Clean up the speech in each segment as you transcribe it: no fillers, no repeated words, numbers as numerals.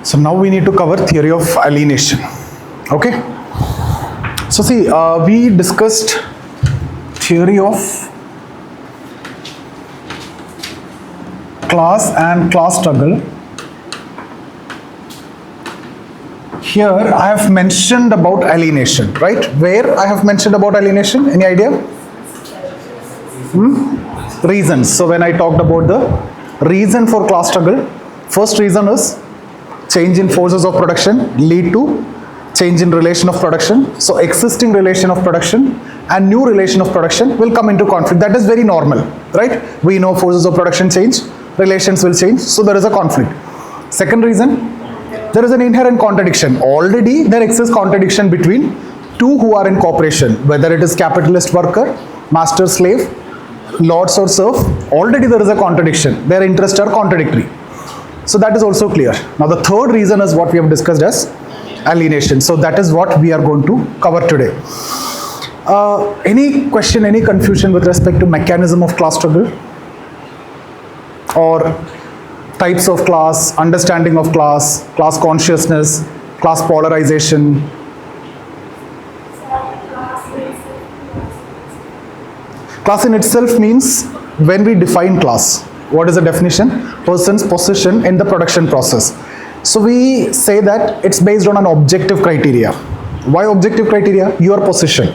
So now we need to cover theory of alienation. Okay. So see, we discussed theory of class and class struggle. Here I have mentioned about alienation, right? Where I have mentioned about alienation? Any idea? Reasons. So when I talked about the reason for class struggle, first reason is change in forces of production lead to change in relation of production. So existing relation of production and new relation of production will come into conflict. That is very normal, right? We know forces of production change, relations will change, so there is a conflict. Second reason, there is an inherent contradiction. Already there exists contradiction between two who are in cooperation, whether it is capitalist worker, master slave, lords or serf. Already there is a contradiction. Their interests are contradictory. So that is also clear. Now the third reason is what we have discussed as alienation. So that is what we are going to cover today. Any question, any confusion with respect to mechanism of class struggle? Or types of class, understanding of class, class consciousness, class polarization? Class in itself means when we define class. What is the definition? Person's position in the production process. So we say that it's based on an objective criteria. Why objective criteria? Your position.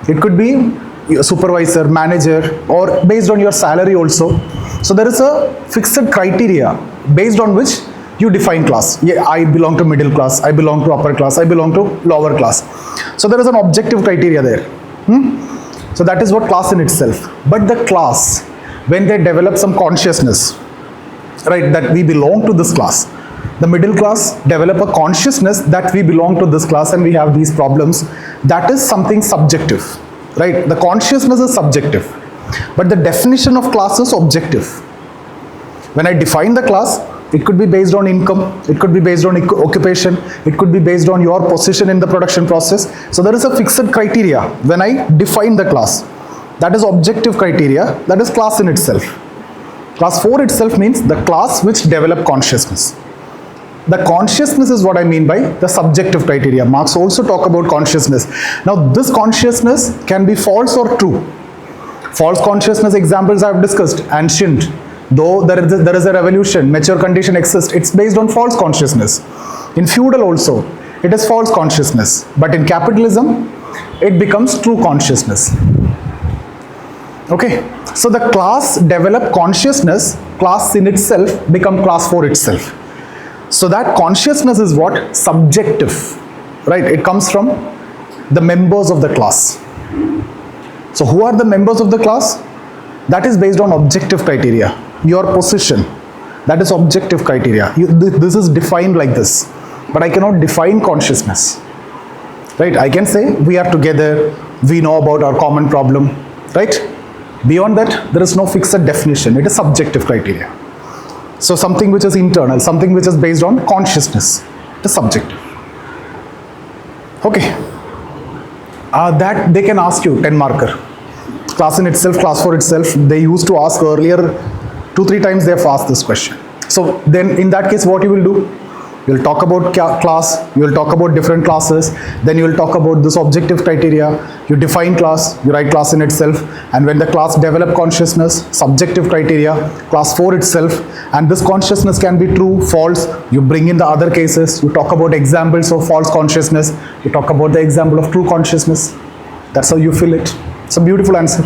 It could be a supervisor, manager, or based on your salary also. So there is a fixed criteria based on which you define class. Yeah, I belong to middle class, I belong to upper class, I belong to lower class. So there is an objective criteria there. So that is what class in itself. But the class, when they develop some consciousness, right, that we belong to this class, the middle class develop a consciousness that we belong to this class and we have these problems, that is something subjective, right? The consciousness is subjective, but the definition of class is objective. When I define the class, it could be based on income, it could be based on occupation, it could be based on your position in the production process. So there is a fixed criteria when I define the class. That is objective criteria, that is class in itself. Class 4 itself means the class which develop consciousness. The consciousness is what I mean by the subjective criteria. Marx also talk about consciousness. Now this consciousness can be false or true. False consciousness examples I have discussed. Ancient, though there is a revolution, mature condition exists, it's based on false consciousness. In feudal also, it is false consciousness. But in capitalism, it becomes true consciousness. Okay, so the class develop consciousness, class in itself become class 4 itself. So that consciousness is what? Subjective, right? It comes from the members of the class. So who are the members of the class? That is based on objective criteria. Your position, that is objective criteria. This is defined like this, but I cannot define consciousness, right? I can say we are together, we know about our common problem, right? Beyond that, there is no fixed definition. It is subjective criteria. So something which is internal, something which is based on consciousness, it is subjective. Okay. That they can ask you 10 marker. Class in itself, class 4 itself, they used to ask earlier 2-3 times they have asked this question. So then in that case what you will do? You will talk about class, you will talk about different classes, then you will talk about this objective criteria, you define class, you write class in itself, and when the class develop consciousness, subjective criteria, class 4 itself, and this consciousness can be true, false, you bring in the other cases, you talk about examples of false consciousness, you talk about the example of true consciousness. That's how you fill it. It's a beautiful answer.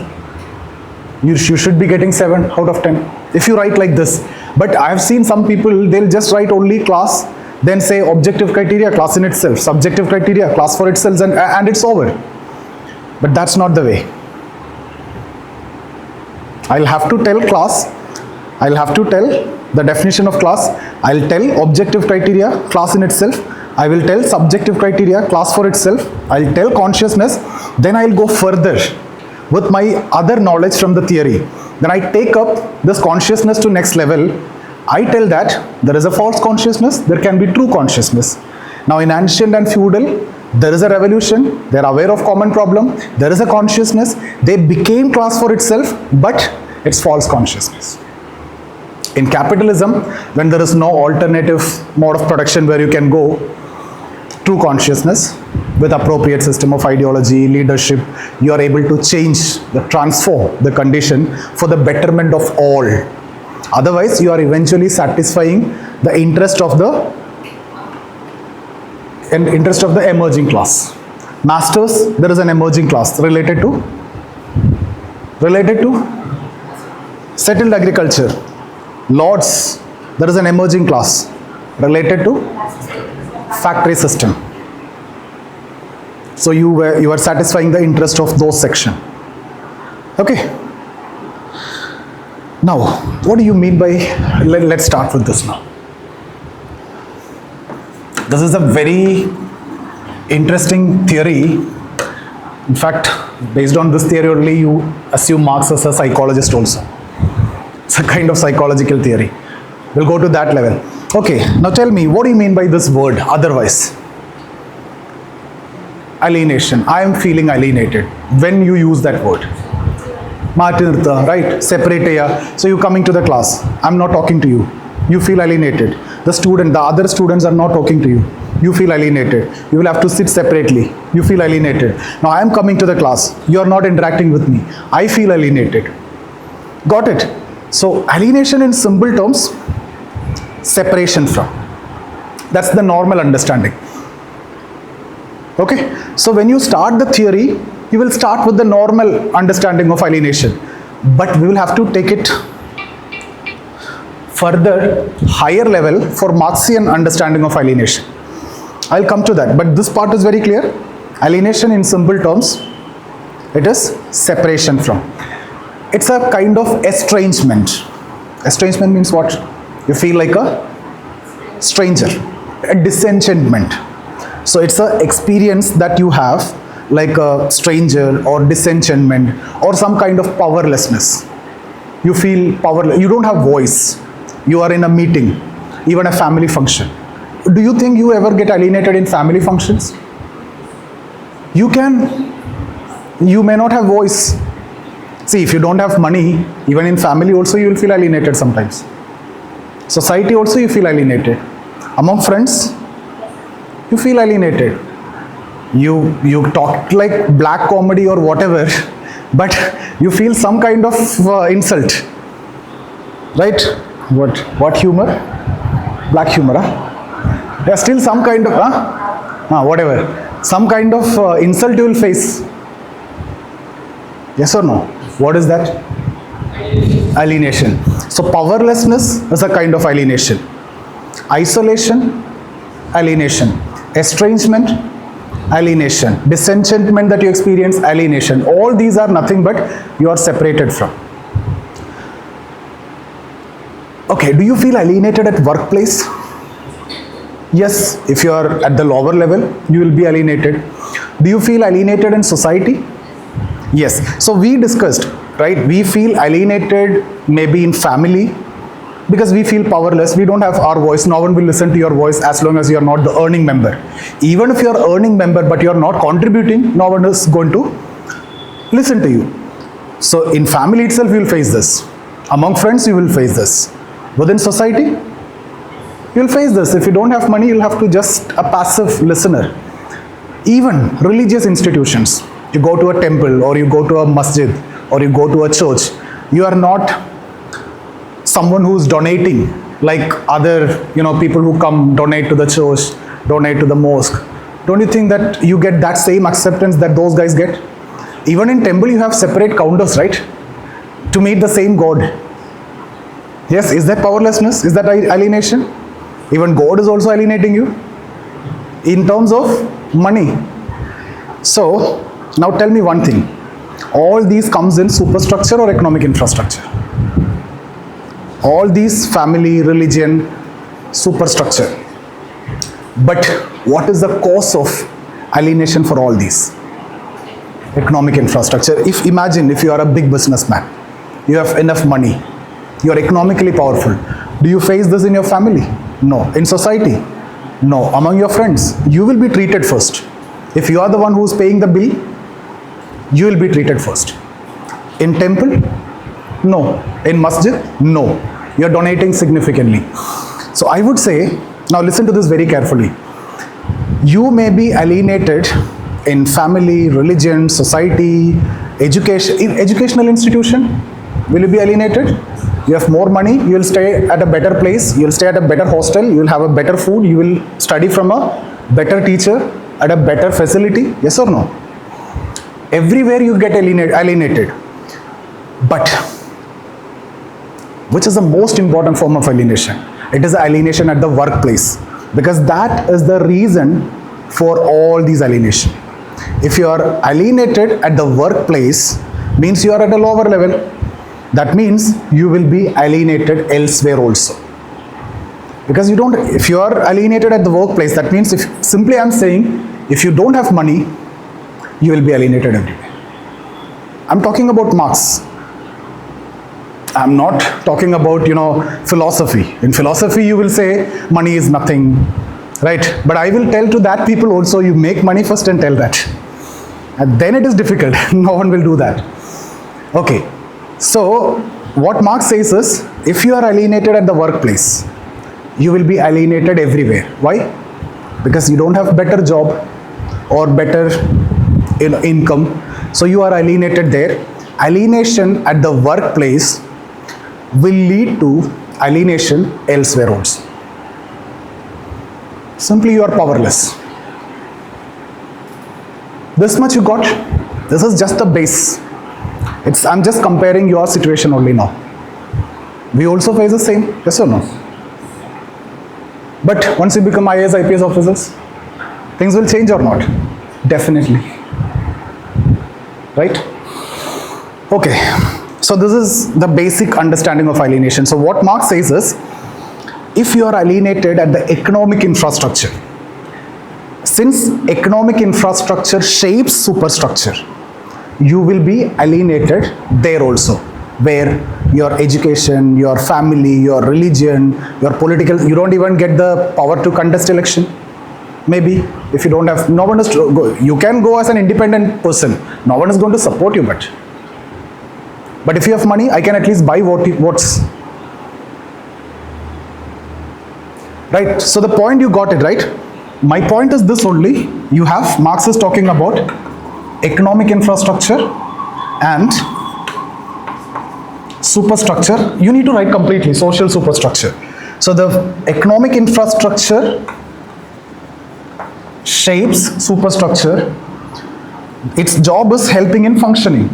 You should be getting 7 out of 10 if you write like this. But I have seen some people, they'll just write only class, then say objective criteria, class in itself, subjective criteria, class for itself, and it's over. But that's not the way. I'll have to tell class, I'll have to tell the definition of class, I'll tell objective criteria, class in itself, I will tell subjective criteria, class for itself, I'll tell consciousness, then I'll go further with my other knowledge from the theory. Then I take up this consciousness to next level. I tell that there is a false consciousness, there can be true consciousness. Now in ancient and feudal, there is a revolution, they are aware of common problem, there is a consciousness, they became class for itself, but it's false consciousness. In capitalism, when there is no alternative mode of production where you can go, true consciousness with appropriate system of ideology, leadership, you are able to change, transform the condition for the betterment of all. Otherwise, you are eventually satisfying the interest of the emerging class. Masters, there is an emerging class related to settled agriculture. Lords, there is an emerging class related to factory system. So you are satisfying the interest of those section. Okay. Now, what do you mean by, let's start with this now. This is a very interesting theory. In fact, based on this theory only, you assume Marx as a psychologist also. It's a kind of psychological theory. We'll go to that level. Okay, now tell me, what do you mean by this word, otherwise? Alienation. I am feeling alienated when you use that word. Right? Separate. So you're coming to the class. I'm not talking to you. You feel alienated. The other students are not talking to you. You feel alienated. You will have to sit separately. You feel alienated. Now I am coming to the class. You are not interacting with me. I feel alienated. Got it? So alienation in simple terms, separation from. That's the normal understanding. Okay? So when you start the theory, you will start with the normal understanding of alienation. But we will have to take it further, higher level for Marxian understanding of alienation. I'll come to that, but this part is very clear. Alienation in simple terms, it is separation from. It's a kind of estrangement. Estrangement means what? You feel like a stranger, a disenchantment. So it's an experience that you have like a stranger or disenchantment or some kind of powerlessness. You feel powerless. You don't have voice. You are in a meeting, even a family function. Do you think you ever get alienated in family functions? You may not have voice. See, if you don't have money, even in family also you will feel alienated sometimes. Society also you feel alienated. Among friends, you feel alienated. You talk like black comedy or whatever, but you feel some kind of insult. Right? What humor? Black humor, huh? There's still some kind of, whatever. Some kind of insult you will face. Yes or no? What is that? Alienation. So powerlessness is a kind of alienation. Isolation, alienation. Estrangement, alienation. Disenchantment that you experience, alienation. All these are nothing but you are separated from. Okay, do you feel alienated at workplace? Yes, if you are at the lower level, you will be alienated. Do you feel alienated in society? Yes. So we discussed, right? We feel alienated maybe in family because we feel powerless. We don't have our voice. No one will listen to your voice as long as you are not the earning member. Even if you are earning member but you are not contributing, no one is going to listen to you. So in family itself, you will face this. Among friends, you will face this. Within society, you will face this. If you don't have money, you will have to just a passive listener. Even religious institutions, you go to a temple or you go to a masjid or you go to a church, you are not someone who is donating like other people who come donate to the church, donate to the mosque. Don't you think that you get that same acceptance that those guys get? Even in temple you have separate counters, right? To meet the same God. Yes, is that powerlessness? Is that alienation? Even God is also alienating you in terms of money. So now tell me one thing. All these comes in superstructure or economic infrastructure? All these family, religion, superstructure. But what is the cause of alienation for all these? Economic infrastructure. Imagine if you are a big businessman, you have enough money, you are economically powerful. Do you face this in your family? No. In society? No. Among your friends? You will be treated first. If you are the one who is paying the bill, you will be treated first. In temple? No. In masjid? No. you're donating significantly. So I would say, now listen to this very carefully. You may be alienated in family, religion, society, education, in educational institution. Will you be alienated? You have more money, you will stay at a better place, you will stay at a better hostel, you will have a better food, you will study from a better teacher at a better facility. Yes or no? Everywhere you get alienated. But which is the most important form of alienation? It is alienation at the workplace, because that is the reason for all these alienation. If you are alienated at the workplace, means you are at a lower level. That means you will be alienated elsewhere also. Because you don't, if you are alienated at the workplace, that means, if simply I'm saying, if you don't have money, you will be alienated everywhere. I'm talking about Marx. I'm not talking about, philosophy. In philosophy, you will say money is nothing, right? But I will tell to that people also, you make money first and tell that. And then it is difficult. No one will do that. Okay. So what Marx says is, if you are alienated at the workplace, you will be alienated everywhere. Why? Because you don't have better job or better income. So you are alienated there. Alienation at the workplace will lead to alienation elsewhere also. Simply you are powerless. This much you got. This is just the base. I'm just comparing your situation only now. We also face the same, yes or no? But once you become IAS, IPS officers, things will change or not? Definitely. Right? Okay. So this is the basic understanding of alienation. So what Marx says is, if you are alienated at the economic infrastructure, since economic infrastructure shapes superstructure, you will be alienated there also, where your education, your family, your religion, your political, you don't even get the power to contest election. Maybe if you don't have, no one is to go, you can go as an independent person, no one is going to support you, but if you have money, I can at least buy votes. Right? So the point, you got it, right? My point is this only. You have, Marx is talking about economic infrastructure and superstructure. You need to write completely, social superstructure. So the economic infrastructure shapes superstructure. Its job is helping in functioning.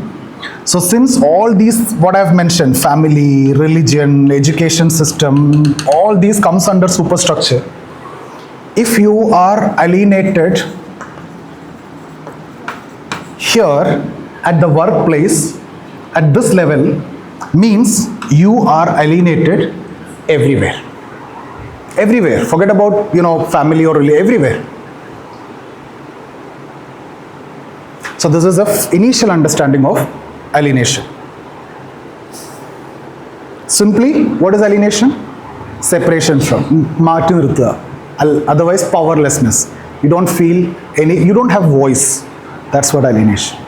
So since all these, what I've mentioned, family, religion, education system, all these comes under superstructure. If you are alienated here at the workplace, at this level, means you are alienated everywhere. Everywhere. Forget about, family or religion, everywhere. So this is the initial understanding of alienation. Simply, what is alienation? Separation from, otherwise powerlessness. You don't feel any, you don't have voice. That's what alienation.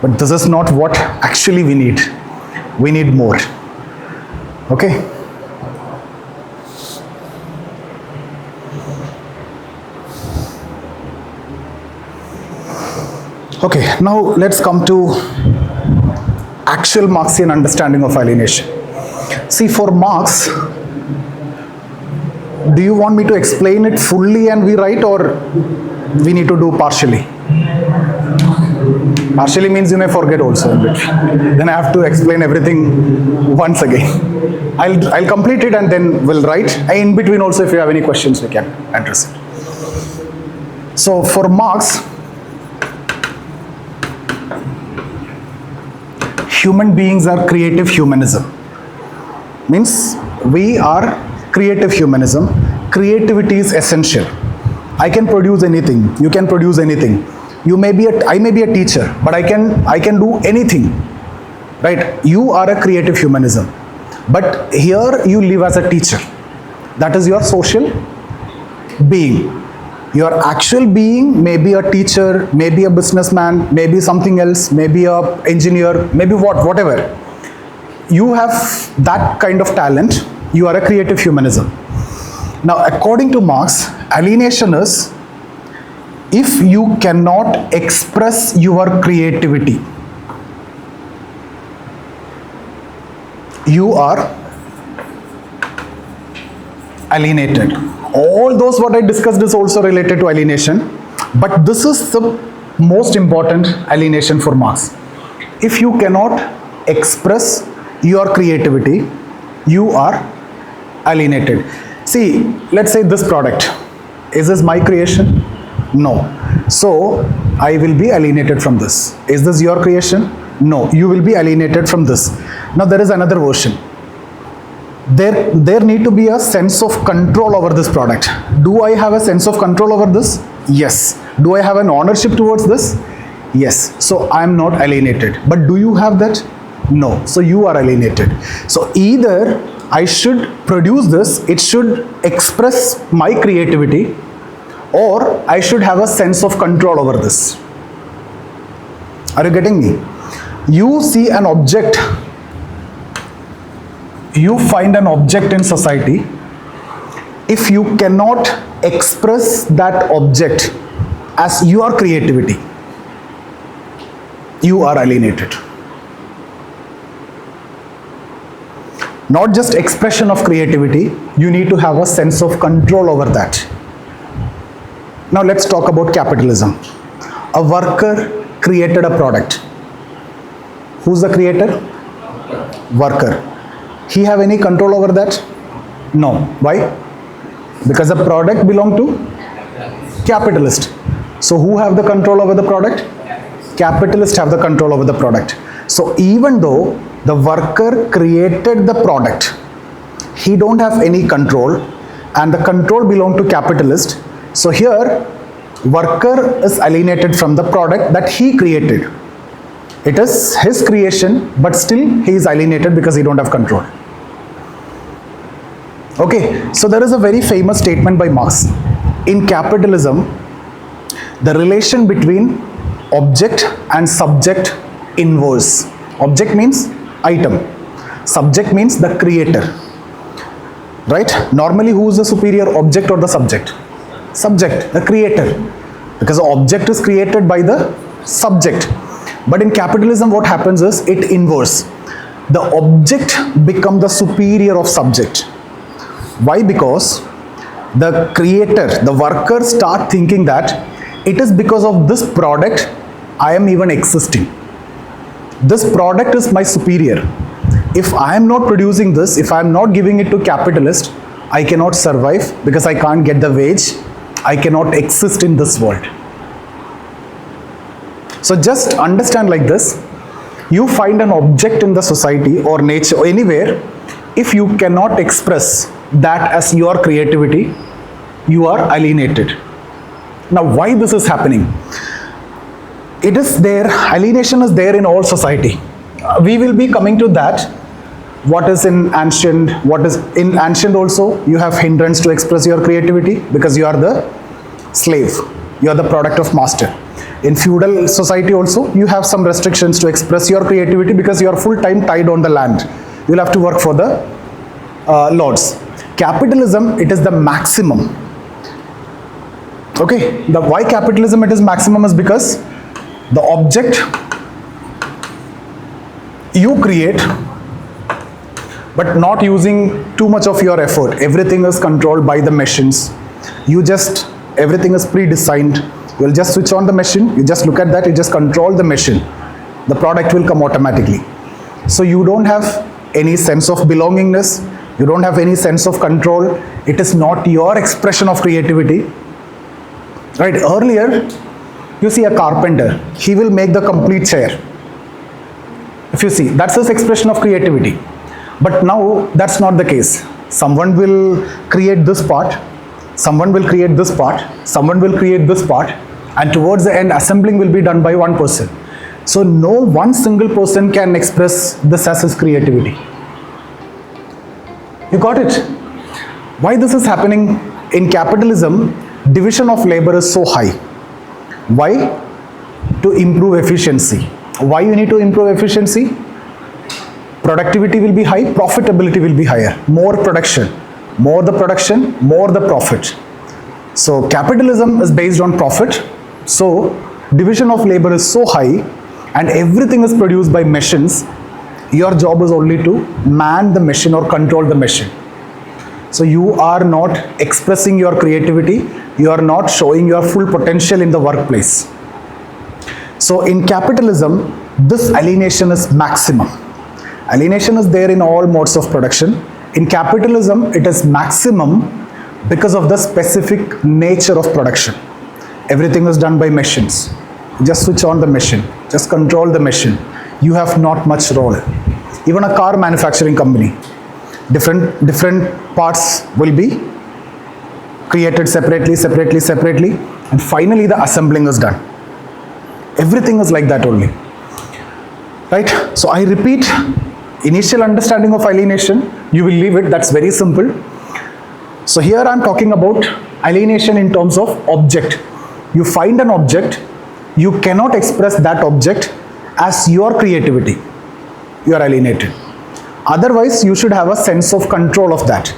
But this is not what actually we need. We need more. Okay? Okay, now let's come to actual Marxian understanding of alienation. See, for Marx, do you want me to explain it fully and we write, or we need to do partially? Partially means you may forget also in between. Then I have to explain everything once again. I'll complete it and then we'll write. In between also, if you have any questions, we can address it. So for Marx, human beings are creative humanism. Means we are creative humanism. Creativity is essential. I can produce anything. You can produce anything. I may be a teacher, but I can do anything. Right? You are a creative humanism. But here you live as a teacher. That is your social being. Your actual being may be a teacher, maybe a businessman, maybe something else, maybe a engineer, maybe whatever. You have that kind of talent. You are a creative humanism. Now, according to Marx, alienation is if you cannot express your creativity, you are alienated. All those what I discussed is also related to alienation, but this is the most important alienation for Marx. If you cannot express your creativity, you are alienated. See, let's say this product, is this my creation? No. So I will be alienated from this. Is this your creation? No. You will be alienated from this. Now there is another version. There need to be a sense of control over this product. Do I have a sense of control over this? Yes. Do I have an ownership towards this? Yes. So I am not alienated. But do you have that? No. So you are alienated. So either I should produce this, it should express my creativity, or I should have a sense of control over this. Are you getting me? You see an object, you find an object in society. If you cannot express that object as your creativity, you are alienated. Not just expression of creativity, you need to have a sense of control over that. Now let's talk about capitalism. A worker created a product. Who's the creator? Worker. He have any control over that? No. Why? Because the product belong to capitalist. So who have the control over the product? Capitalists have the control over the product. So even though the worker created the product, he don't have any control, and the control belong to capitalist. So here worker is alienated from the product that he created. It is his creation, but still he is alienated because he don't have control. Okay, so there is a very famous statement by Marx. In capitalism, the relation between object and subject inverse. Object means item. Subject means the creator. Right? Normally who is the superior, object or the subject? Subject, the creator. Because the object is created by the subject. But in capitalism what happens is it inverse. The object become the superior of subject. Why? Because the creator, the worker start thinking that it is because of this product I am even existing. This product is my superior. If I am not producing this, if I am not giving it to capitalist, I cannot survive because I can't get the wage. I cannot exist in this world. So just understand like this. You find an object in the society or nature or anywhere. If you cannot express that as your creativity, you are alienated. Now why this is happening? It is there, alienation is there in all society. We will be coming to that. What is in ancient, what is in ancient also, you have hindrance to express your creativity because you are the slave, you are the product of master. In feudal society also, you have some restrictions to express your creativity because you are full time tied on the land. You will have to work for the lords. Capitalism, it is the maximum. Okay, the why capitalism it is maximum is because the object you create, but not using too much of your effort. Everything is controlled by the machines. You just, everything is pre-designed. You will just switch on the machine, you just look at that, you just control the machine. The product will come automatically. So you don't have any sense of belongingness, you don't have any sense of control. It is not your expression of creativity. Right, earlier, you see a carpenter, he will make the complete chair. If you see, that's his expression of creativity. But now, that's not the case. Someone will create this part, someone will create this part, someone will create this part, and towards the end, assembling will be done by one person. So no one single person can express this as his creativity. You got it? Why this is happening? In capitalism, division of labor is so high. Why? To improve efficiency. Why you need to improve efficiency? Productivity will be high, profitability will be higher. More production. More the production, more the profit. So capitalism is based on profit. So division of labor is so high and everything is produced by machines. Your job is only to man the machine or control the machine. So you are not expressing your creativity. You are not showing your full potential in the workplace. So in capitalism, this alienation is maximum. Alienation is there in all modes of production. In capitalism, it is maximum because of the specific nature of production. Everything is done by machines. Just switch on the machine. Just control the machine. You have not much role. Even a car manufacturing company, different parts will be created separately, and finally the assembling is done. Everything is like that only. Right? So I repeat, initial understanding of alienation, you will leave it, that's very simple. So here I am talking about alienation in terms of object. You find an object, you cannot express that object as your creativity. You are alienated. Otherwise, you should have a sense of control of that.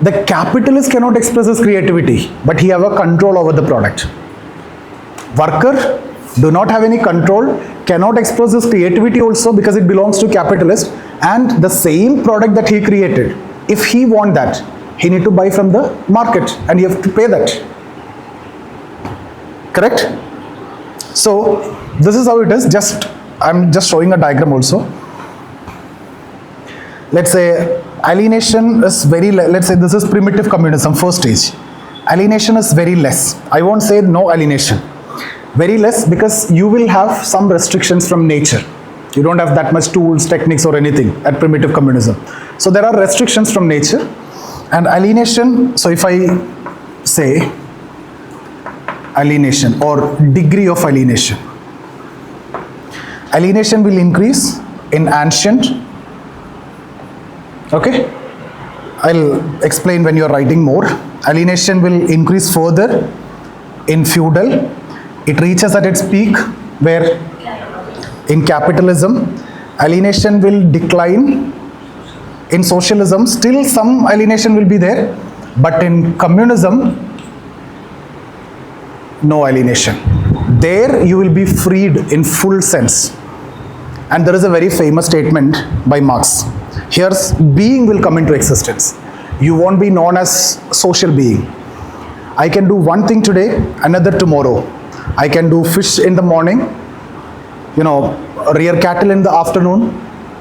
The capitalist cannot express his creativity, but he have a control over the product. Worker do not have any control, cannot express his creativity also because it belongs to capitalist, and the same product that he created, if he want that, he need to buy from the market and you have to pay that. Correct? So this is how it is. I'm just showing a diagram also. Let's say alienation is very, let's say this is primitive communism, first stage. Alienation is very less. I won't say no alienation. Very less because you will have some restrictions from nature. You don't have that much tools, techniques or anything at primitive communism. So there are restrictions from nature. And alienation, so if I say alienation or degree of alienation. Alienation will increase in ancient. Okay, I'll explain when you are writing more. Alienation will increase further in feudal. It reaches at its peak where in capitalism. Alienation will decline in socialism. Still some alienation will be there, but in communism, no alienation. There you will be freed in full sense. And there is a very famous statement by Marx. Here's being will come into existence. You won't be known as social being. I can do one thing today, another tomorrow. I can do fish in the morning, rear cattle in the afternoon,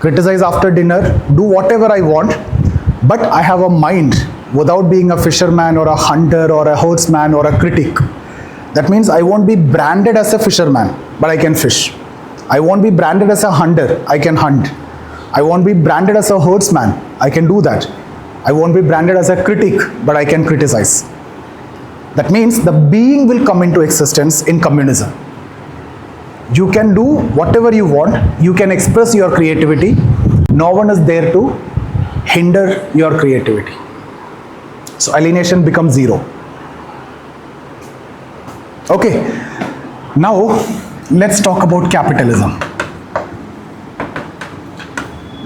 criticize after dinner, do whatever I want, but I have a mind without being a fisherman or a hunter or a herdsman or a critic. That means I won't be branded as a fisherman, but I can fish. I won't be branded as a hunter, I can hunt. I won't be branded as a herdsman, I can do that. I won't be branded as a critic, but I can criticize. That means the being will come into existence in communism. You can do whatever you want, you can express your creativity, no one is there to hinder your creativity. So alienation becomes zero. Okay, now let's talk about capitalism.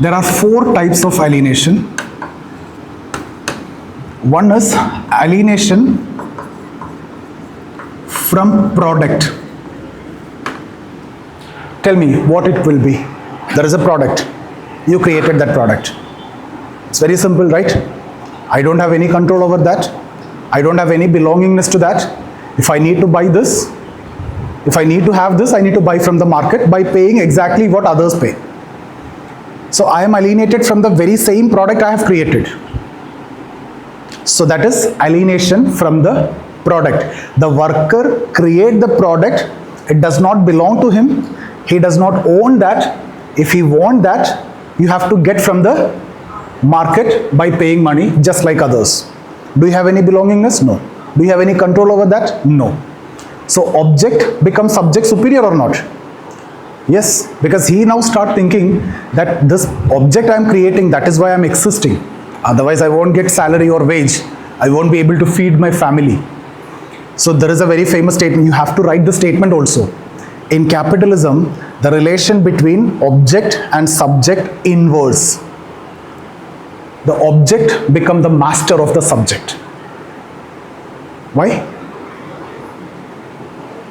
There are 4 types of alienation. One is alienation from product. Tell me what it will be. There is a product. You created that product. It's very simple, right? I don't have any control over that. I don't have any belongingness to that. If I need to buy this, if I need to have this, I need to buy from the market by paying exactly what others pay. So I am alienated from the very same product I have created. So that is alienation from the product. The worker create the product. It does not belong to him. He does not own that. If he want that, you have to get from the market by paying money just like others. Do you have any belongingness? No. Do you have any control over that? No. So object becomes subject superior or not? Yes, because he now start thinking that this object I am creating, that is why I am existing. Otherwise I won't get salary or wage. I won't be able to feed my family. So there is a very famous statement, you have to write the statement also. In capitalism, the relation between object and subject inverse. The object become the master of the subject. Why?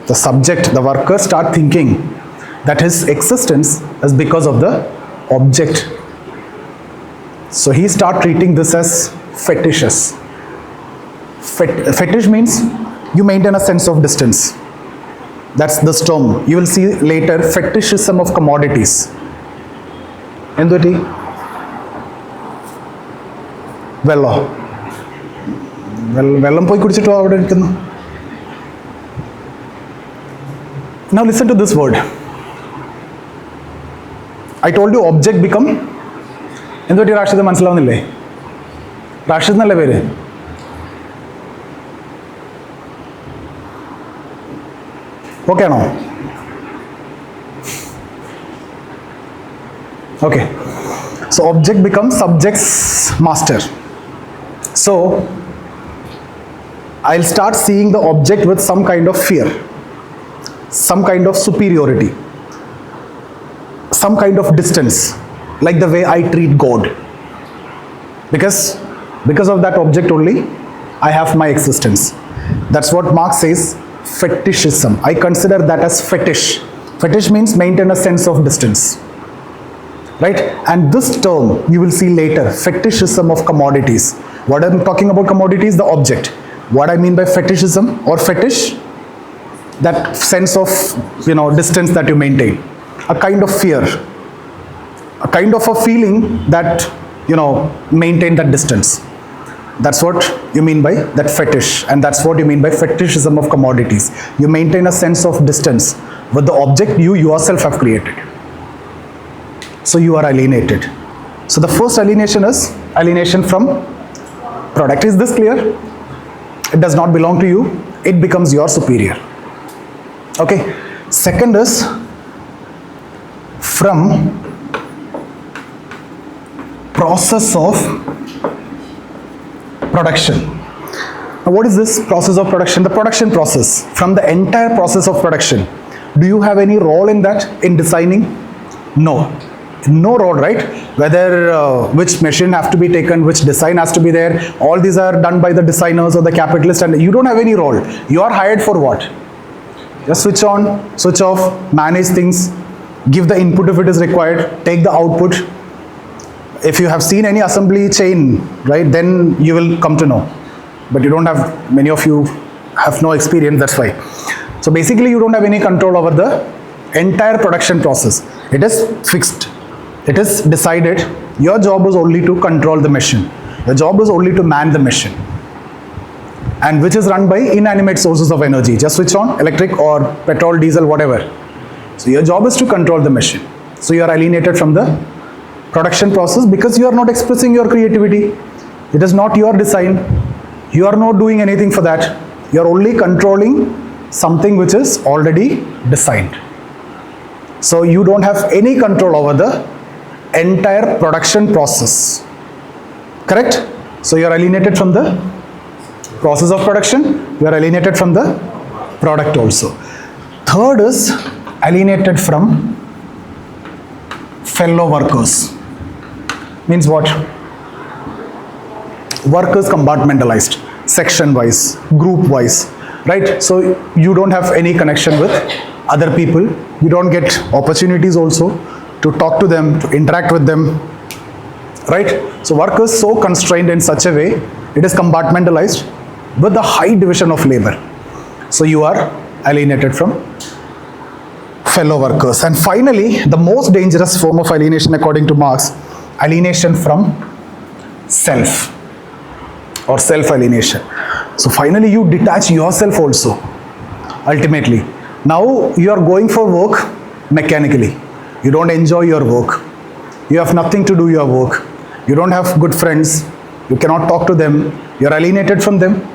The subject, the worker start thinking that his existence is because of the object. So he start treating this as fetishes. Fetish means you maintain a sense of distance. That's this term. You will see later fetishism of commodities. Enduti? Vellam poi kudichittu avade irikkunnu. Now listen to this word. I told you object become. Enduti Rashida മനസ്സിലാവുന്നില്ലേ? Rashid എന്നല്ലേ പേര്? Okay now. Okay. So object becomes subject's master. So I'll start seeing the object with some kind of fear, some kind of superiority, some kind of distance, like the way I treat God. Because of that object only, I have my existence. That's what Marx says, fetishism. I consider that as fetish. Fetish means maintain a sense of distance. Right? And this term you will see later, fetishism of commodities. What I'm talking about commodities, the object. What I mean by fetishism or fetish, that sense of distance that you maintain, a kind of fear, a kind of a feeling that maintain that distance. That's what you mean by that fetish, and that's what you mean by fetishism of commodities. You maintain a sense of distance with the object you yourself have created. So you are alienated. So the first alienation is alienation from product. Is this clear? It does not belong to you. It becomes your superior. Okay. Second is from process of production. Now what is this process of production? The production process. From the entire process of production, do you have any role in that, in designing? No. No role, right? Whether which machine have to be taken, which design has to be there, all these are done by the designers or the capitalists, and you don't have any role. You are hired for what? Just switch on, switch off, manage things, give the input if it is required, take the output. If you have seen any assembly chain, right, then you will come to know. But you don't have, many of you have no experience, that's why. So basically you don't have any control over the entire production process. It is fixed. It is decided. Your job is only to control the machine. Your job is only to man the machine. And which is run by inanimate sources of energy. Just switch on, electric or petrol, diesel, whatever. So your job is to control the machine. So you are alienated from the production process because you are not expressing your creativity. It is not your design. You are not doing anything for that. You are only controlling something which is already designed. So you don't have any control over the entire production process. Correct? So you are alienated from the process of production. You are alienated from the product also. Third is alienated from fellow workers. Means what? Work is compartmentalized, section wise, group wise, right? So you don't have any connection with other people. You don't get opportunities also to talk to them, to interact with them, right? So work is so constrained in such a way, it is compartmentalized with the high division of labor. So you are alienated from fellow workers. And finally, the most dangerous form of alienation according to Marx, alienation from self or self-alienation. So finally you detach yourself also, ultimately. Now you are going for work mechanically. You don't enjoy your work. You have nothing to do your work. You don't have good friends. You cannot talk to them. You are alienated from them.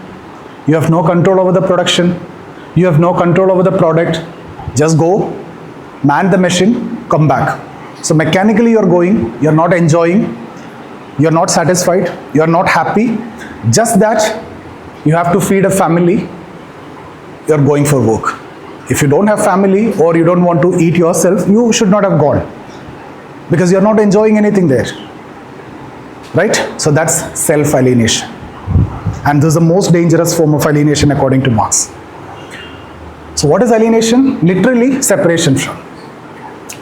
You have no control over the production. You have no control over the product. Just go, man the machine, come back. So mechanically you are going, you are not enjoying, you are not satisfied, you are not happy. Just that you have to feed a family, you're going for work. If you don't have family or you don't want to eat yourself, you should not have gone, because you're not enjoying anything there, right? So that's self-alienation, and this is the most dangerous form of alienation according to Marx. So what is alienation? Literally separation from,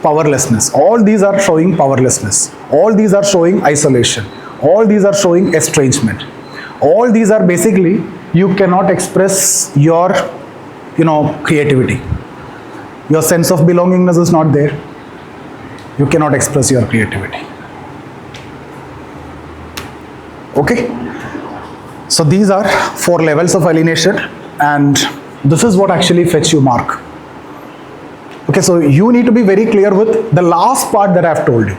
powerlessness. All these are showing powerlessness. All these are showing isolation. All these are showing estrangement. All these are basically, you cannot express your, creativity. Your sense of belongingness is not there. You cannot express your creativity. Okay? So these are 4 levels of alienation, and this is what actually fetch you mark. Okay, so you need to be very clear with the last part that I have told you.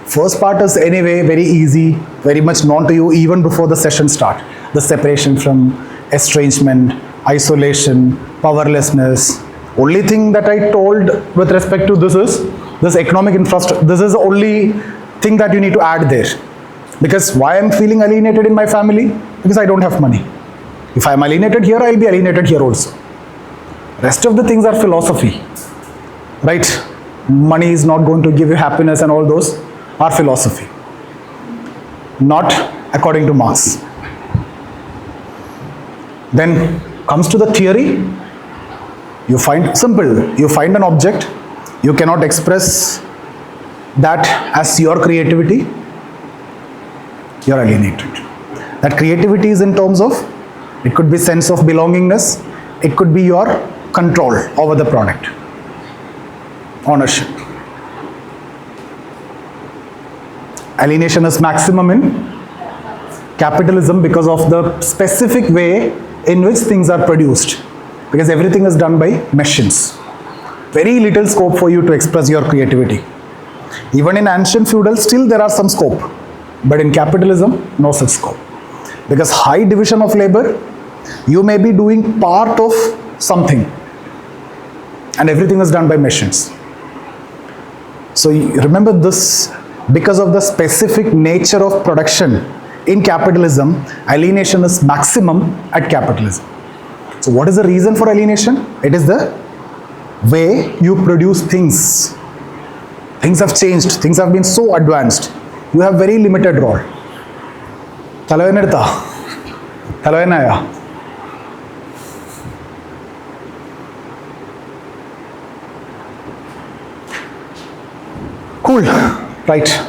First part is anyway very easy, very much known to you even before the session start. The separation from, estrangement, isolation, powerlessness. Only thing that I told with respect to this is this economic infrastructure. This is the only thing that you need to add there. Because why I'm feeling alienated in my family? Because I don't have money. If I'm alienated here, I'll be alienated here also. Rest of the things are philosophy, right? Money is not going to give you happiness, and all those are philosophy, not according to Marx. Then comes to the theory. You find simple, you find an object, you cannot express that as your creativity, you're alienated. That creativity is in terms of, it could be sense of belongingness, it could be your control over the product, ownership. Alienation is maximum in capitalism because of the specific way in which things are produced, because everything is done by machines. Very little scope for you to express your creativity. Even in ancient feudal, still there are some scope, but in capitalism, no such scope. Because high division of labor, you may be doing part of something, and everything is done by machines. So remember this, because of the specific nature of production in capitalism, alienation is maximum at capitalism. So what is the reason for alienation? It is the way you produce things. Things have changed, things have been so advanced. You have very limited role. Cool, right.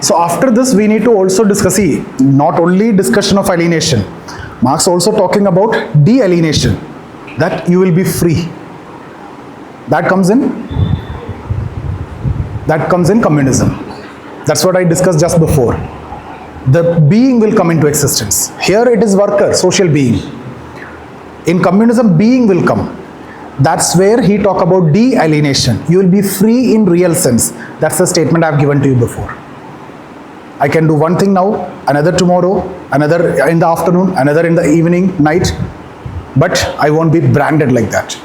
So after this, we need to also discuss, not only discussion of alienation, Marx also talking about de-alienation, that you will be free. That comes in communism. That's what I discussed just before. The being will come into existence. Here it is worker, social being. In communism, being will come. That's where he talk about de-alienation. You will be free in real sense. That's the statement I've given to you before. I can do one thing now, another tomorrow, another in the afternoon, another in the evening, night, but I won't be branded like that.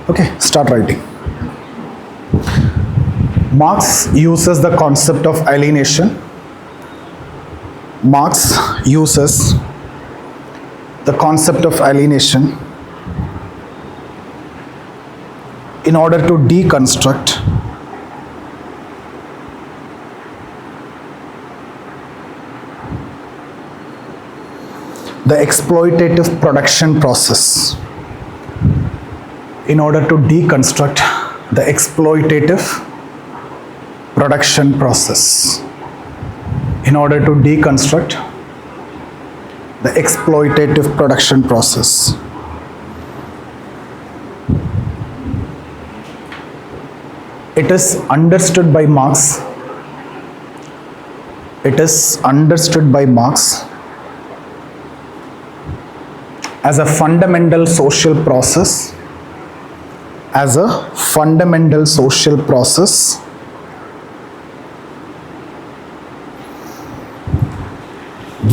Okay, start writing. Marx uses the concept of alienation. Marx uses the concept of alienation in order to deconstruct the exploitative production process. In order to deconstruct the exploitative production process. In order to deconstruct the exploitative production process. It is understood by Marx. It is understood by Marx as a fundamental social process, as a fundamental social process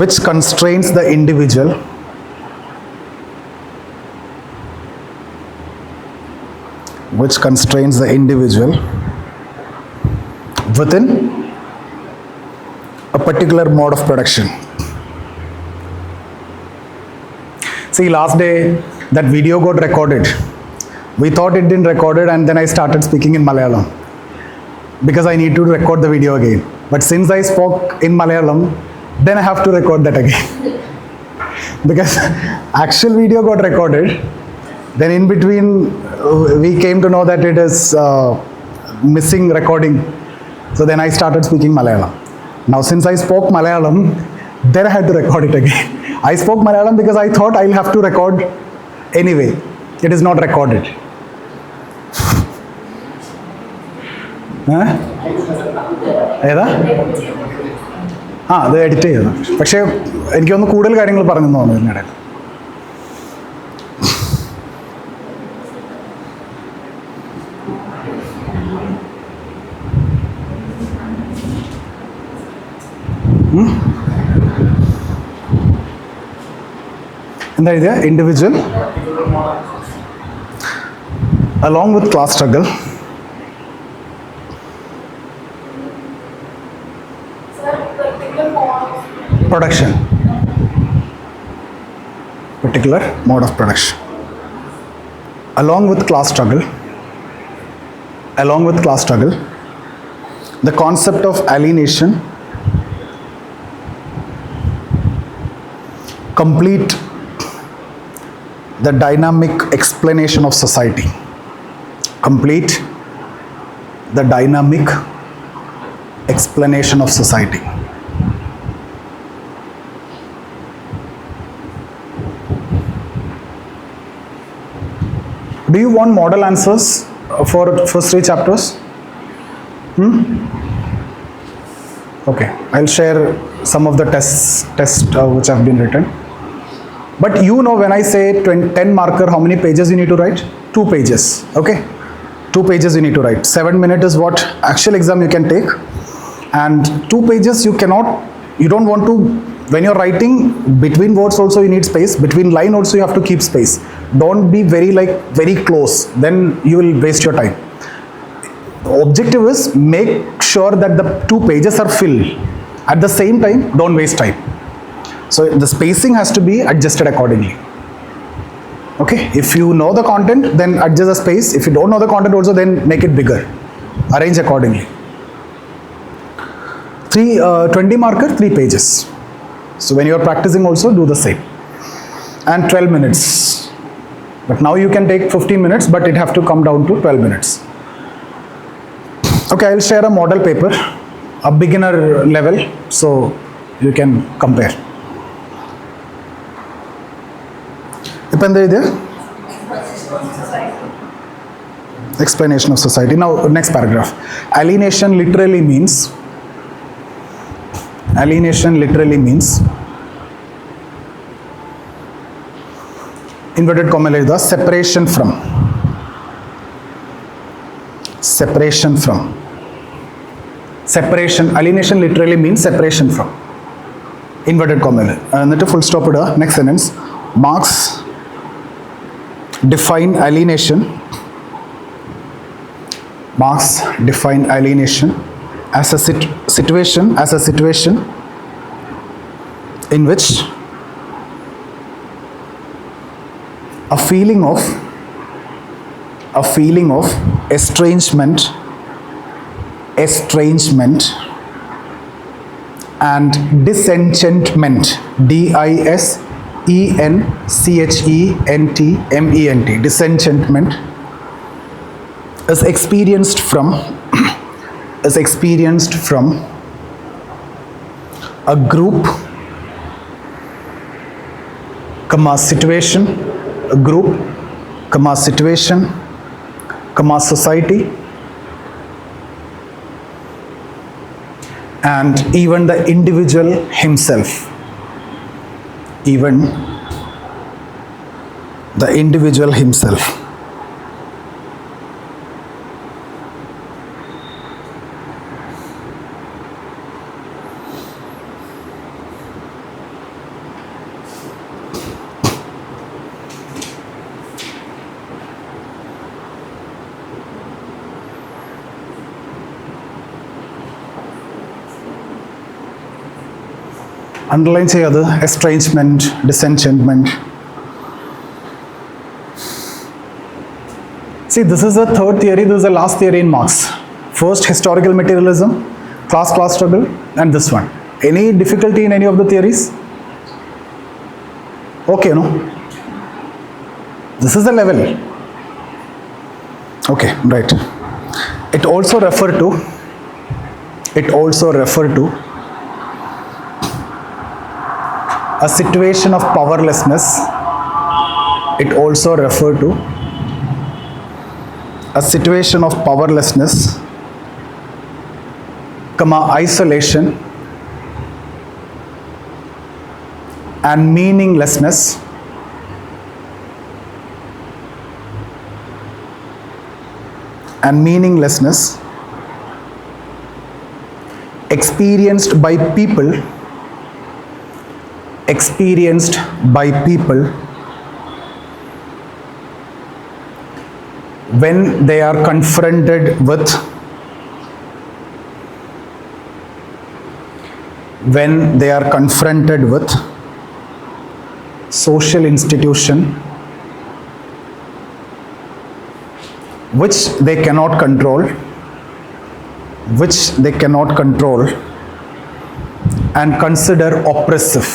which constrains the individual within a particular mode of production. See, last day that video got recorded. We thought it didn't record it, and then I started speaking in Malayalam because I need to record the video again. But since I spoke in Malayalam, then I have to record that again. Because actual video got recorded, then in between we came to know that it is missing recording. So then I started speaking Malayalam. Now since I spoke Malayalam, then I had to record it again. I spoke Malayalam because I thought I'll have to record anyway. It is not recorded. ഏതാ അത് edit ചെയ്തു. പക്ഷേ എനിക്കൊന്ന് കൂടുതൽ കാര്യങ്ങൾ പറഞ്ഞു തോന്നുന്നു ഇതിനിടയിൽ. എന്താ എഴുതിയ? Individual along with class struggle production, particular mode of production, along with class struggle, the concept of alienation complete the dynamic explanation of society. Complete the dynamic explanation of society. Do you want model answers for first 3 chapters? Okay, I'll share some of the tests which have been written. But you know, when I say 10 marker, how many pages you need to write? 2 pages. Okay, 2 pages you need to write. 7 minutes is what actual exam you can take, and 2 pages you don't want to, when you're writing between words also you need space, between line also you have to keep space. Don't be very close, then you will waste your time. The objective is make sure that the 2 pages are filled. At the same time, don't waste time. So the spacing has to be adjusted accordingly. Okay, if you know the content, then adjust the space. If you don't know the content also, then make it bigger. Arrange accordingly. 20 marker, 3 pages. So when you are practicing also, do the same. And 12 minutes. But now you can take 15 minutes, but it have to come down to 12 minutes. Okay, I'll share a model paper, a beginner level, so you can compare. ഇപ്പം എന്താ ഇത്? Explanation of society. Now next paragraph. Alienation literally means inverted comma like the separation from alienation literally means separation from inverted comma എന്നിട്ട് full stop ഇടുക. Next sentence. Marx defined alienation as a situation in which a feeling of estrangement and disenchantment, disenchantment, disenchantment is experienced from a group, situation, society, and even the individual himself. Underline cheyadu, estrangement, disenchantment. See, this is the third theory, this is the last theory in Marx. First, historical materialism, class struggle, and this one. Any difficulty in any of the theories? Okay, no? This is the level. Okay, right. It also refer to a situation of powerlessness. It also refer to a situation of powerlessness, isolation and meaninglessness, experienced by people when they are confronted with social institution which they cannot control and consider oppressive,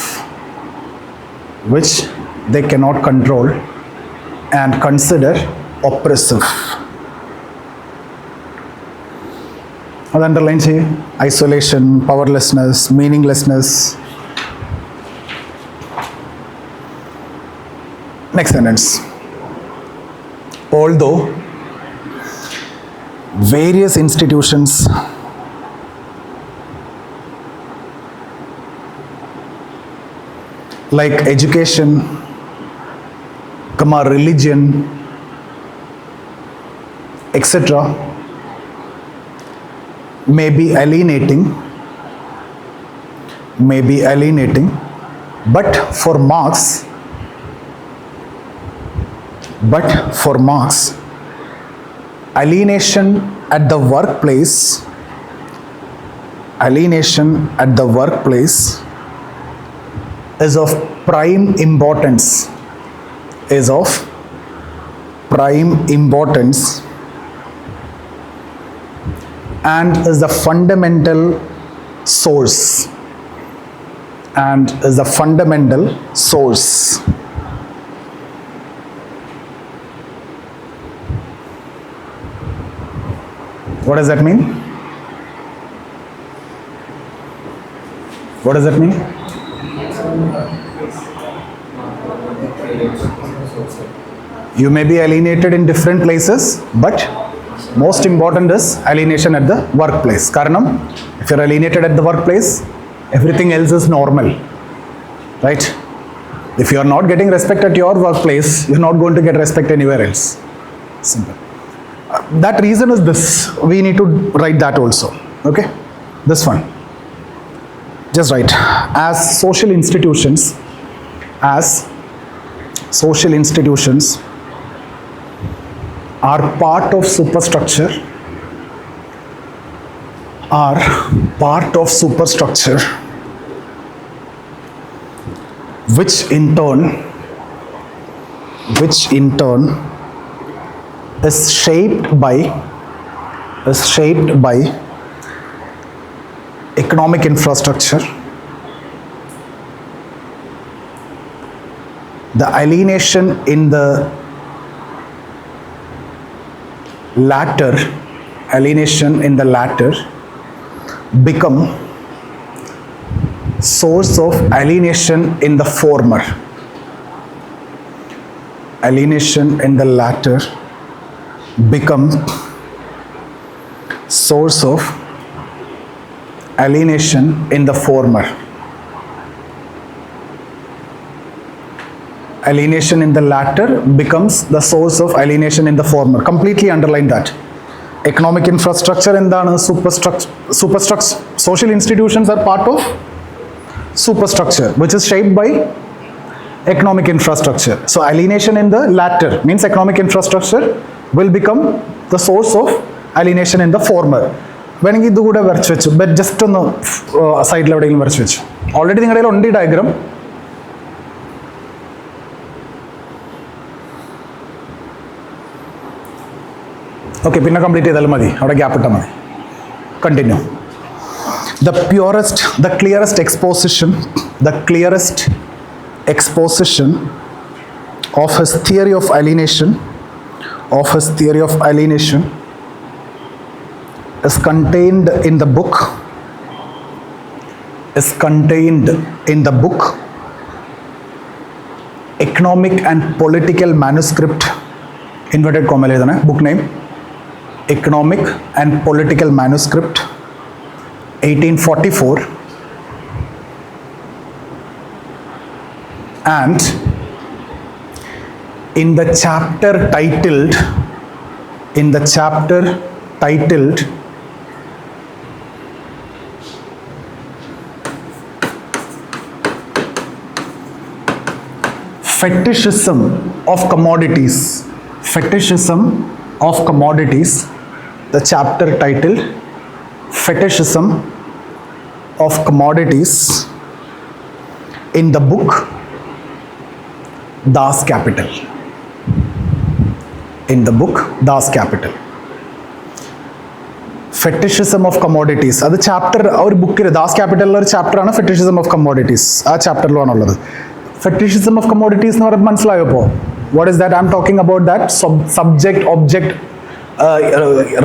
അത് underline ചെയ്യും. Isolation, powerlessness, meaninglessness. Next sentence. Although various institutions like education, religion, etc. may be alienating, but for Marx, alienation at the workplace is of prime importance, and is the fundamental source, What does that mean? You may be alienated in different places, but most important is alienation at the workplace. Karanam, if you're alienated at the workplace, everything else is normal, right? If you are not getting respect at your workplace, you're not going to get respect anywhere else. Simple. That reason is this. We need to write that also. Okay? This one. Just write. As social institutions are part of superstructure, which in turn is shaped by economic infrastructure. The alienation in the latter become source of alienation in the former. Alienation in the latter become source of alienation in the former. Alienation in the latter becomes the source of alienation in the former. Completely underline that. Economic infrastructure endana superstructure. Social institutions are part of superstructure, which is shaped by economic infrastructure. So alienation in the latter means economic infrastructure will become the source of alienation in the former. വേണമെങ്കിൽ ഇതുകൂടെ വരച്ച് വെച്ചു, but just ഒന്ന് സൈഡിൽ എവിടെയെങ്കിലും വരച്ച് വെച്ചു. Already നിങ്ങളുടെ കയ്യിൽ ഉണ്ട് ഈ ഡയഗ്രാം. ഓക്കെ, പിന്നെ കംപ്ലീറ്റ് ചെയ്താലും മതി, അവിടെ ഗ്യാപ്പ് ഇട്ടാൽ മതി. Continue. The clearest exposition of his theory of alienation is contained in the book Economic and Political Manuscript, inverted comma le edana, book name Economic and Political Manuscript 1844, and in the chapter titled Fetishism of Commodities, the chapter titled Fetishism of Commodities in the book Das Kapital. Fetishism of Commodities, അത് chapter, ആ ഒരു ബുക്കിൽ ദാസ് ക്യാപിറ്റലിലെ ഒരു ചാപ്റ്ററാണ് fetishism of commodities. ആ ചാപ്റ്ററിലാണുള്ളത്. Fetishism of commodities എന്ന് പറയുമ്പോൾ മനസ്സിലായോ? ഇപ്പോൾ what is that? I am talking about that subject object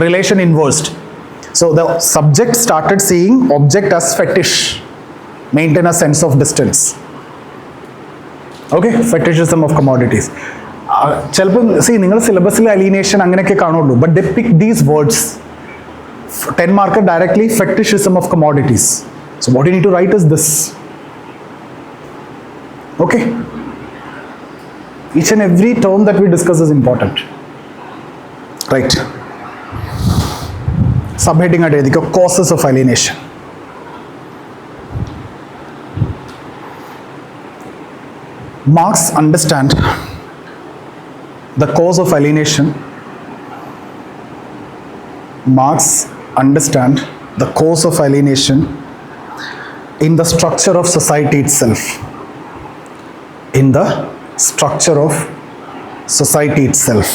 relation inversed. So the subject started seeing object as fetish, maintain a sense of distance. Okay, fetishism of commodities. ചിലപ്പോൾ നിങ്ങൾ സിലബസിൽ അലീനേഷൻ അങ്ങനെയൊക്കെ കാണുള്ളൂ, but they pick these words. 10 mark directly fetishism of commodities. So what you need to write is this. Okay, each and every term that we discuss is important. Right. Subheading at ediko, causes of alienation. Marx understand the cause of alienation. In the structure of society itself.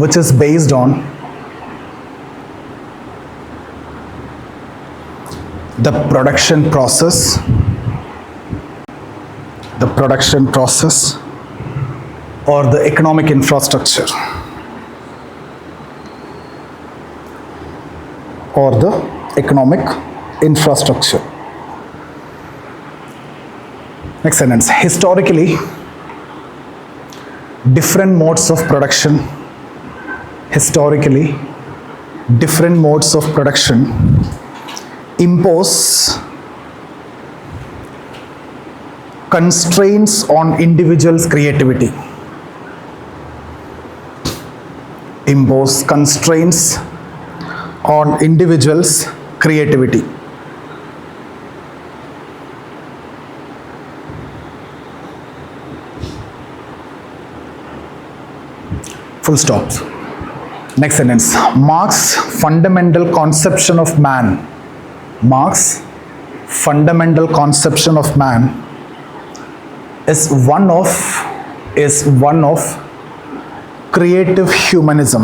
Which is based on the production process or the economic infrastructure, Next sentence. Historically, different modes of production impose constraints on individuals' creativity. Full stop. Next sentence. Marx's fundamental conception of man is one of creative humanism.